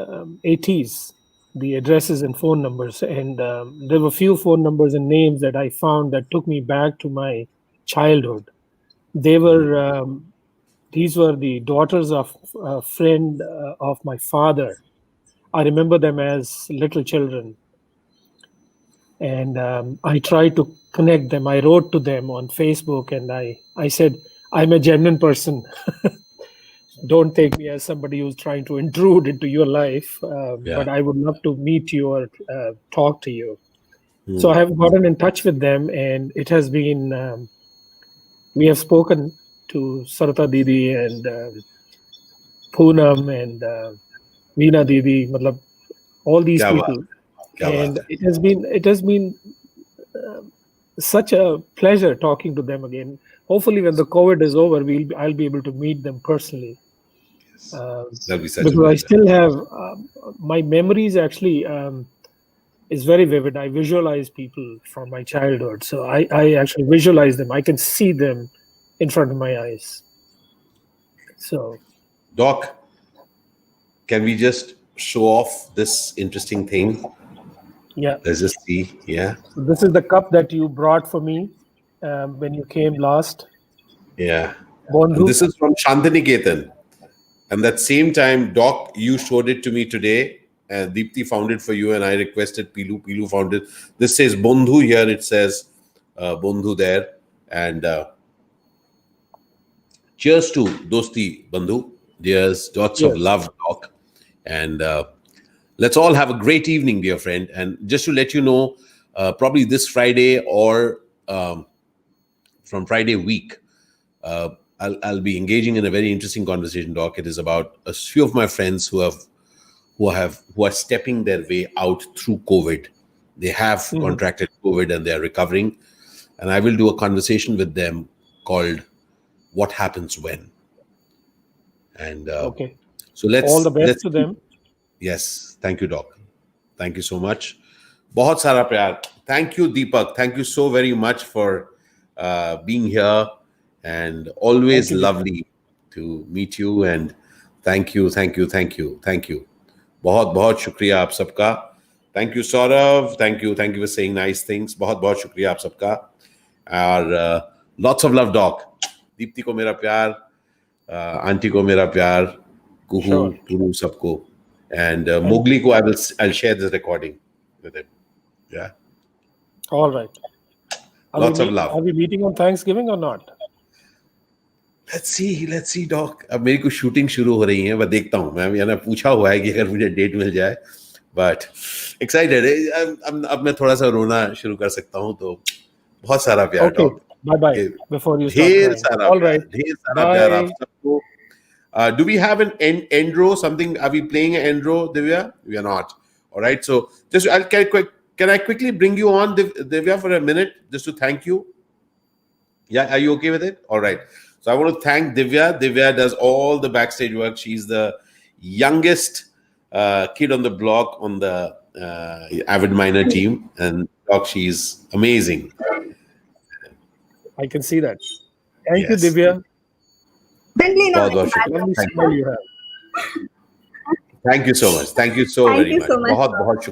80s. The addresses and phone numbers, and there were few phone numbers and names that I found that took me back to my childhood. They were these were the daughters of a friend of my father. I remember them as little children, and I tried to connect them. I wrote to them on Facebook, and I said, I'm a genuine person. Don't take me as somebody who's trying to intrude into your life, but I would love to meet you or talk to you. So I have gotten in touch with them, and it has been, we have spoken to Sarata Didi and Poonam and Veena Didi, all these people. And it has been such a pleasure talking to them again. Hopefully when the COVID is over, I'll be able to meet them personally. That'll be such because I still have my memories actually is very vivid. I visualize people from my childhood, so I actually visualize them. I can see them in front of my eyes. So, Doc, can we just show off this interesting thing? Yeah. Let's just see. Yeah. So this is the cup that you brought for me when you came last. Yeah. This is from Shantiniketan. And that same time, Doc, you showed it to me today. And Deepthi found it for you, and I requested Pilu. Pilu found it. This says Bandhu here. It says Bandhu there. And cheers to Dosti Bandhu. Cheers. Lots of love, Doc. And let's all have a great evening, dear friend. And just to let you know, probably this Friday or from Friday week, I'll be engaging in a very interesting conversation, Doc. It is about a few of my friends who are stepping their way out through COVID. They have contracted COVID and they are recovering. And I will do a conversation with them called "What Happens When." And okay. So let's all the best to them. Yes, thank you, Doc. Thank you so much. बहुत सारा प्यार. Thank you, Deepak. Thank you so very much for being here, and always Thank you, Deepak. lovely to meet you. And thank you, thank you, thank you, thank you. बहुत बहुत शुक्रिया आप सबका. Thank you, Saurav. Thank you for saying nice things. बहुत बहुत शुक्रिया आप सबका. और lots of love, Doc. Deepti को मेरा प्यार, आंटी को मेरा प्यार, कुहू, Sure. पुरू सबको. And Mowgli ko I'll share this recording with him. Yeah. All right. Lots of love. Are we meeting on Thanksgiving or not? Let's see, Doc. अब मेरी कुछ शूटिंग शुरू हो रही है, मैं देखता हूँ. मैं यानी पूछा हुआ है कि अगर मुझे डेट मिल जाए, but excited. अब मैं थोड़ा सा रोना शुरू कर सकता हूँ, तो बहुत सारा प्यार. Okay. Doc. Bye. Before you start ढेर crying. सारा All प्यार, right. ढेर सारा प्यार आप Bye. सबको. Do we have an endro? Something? Are we playing an endro, Divya? We are not. All right. So just can I quickly bring you on, Divya, for a minute, just to thank you? Yeah. Are you okay with it? All right. So I want to thank Divya. Divya does all the backstage work. She's the youngest kid on the block on the Avid Minor team, and Doc, she's amazing. I can see that. Thank you, Yes. Divya. Friendly, no, बहुत बहुत it's bad. शुक्रिया. Lovely smile you have. Thank you so much. Thank you so Thank very you much. so much. बहुत बहुत शुक्रिया.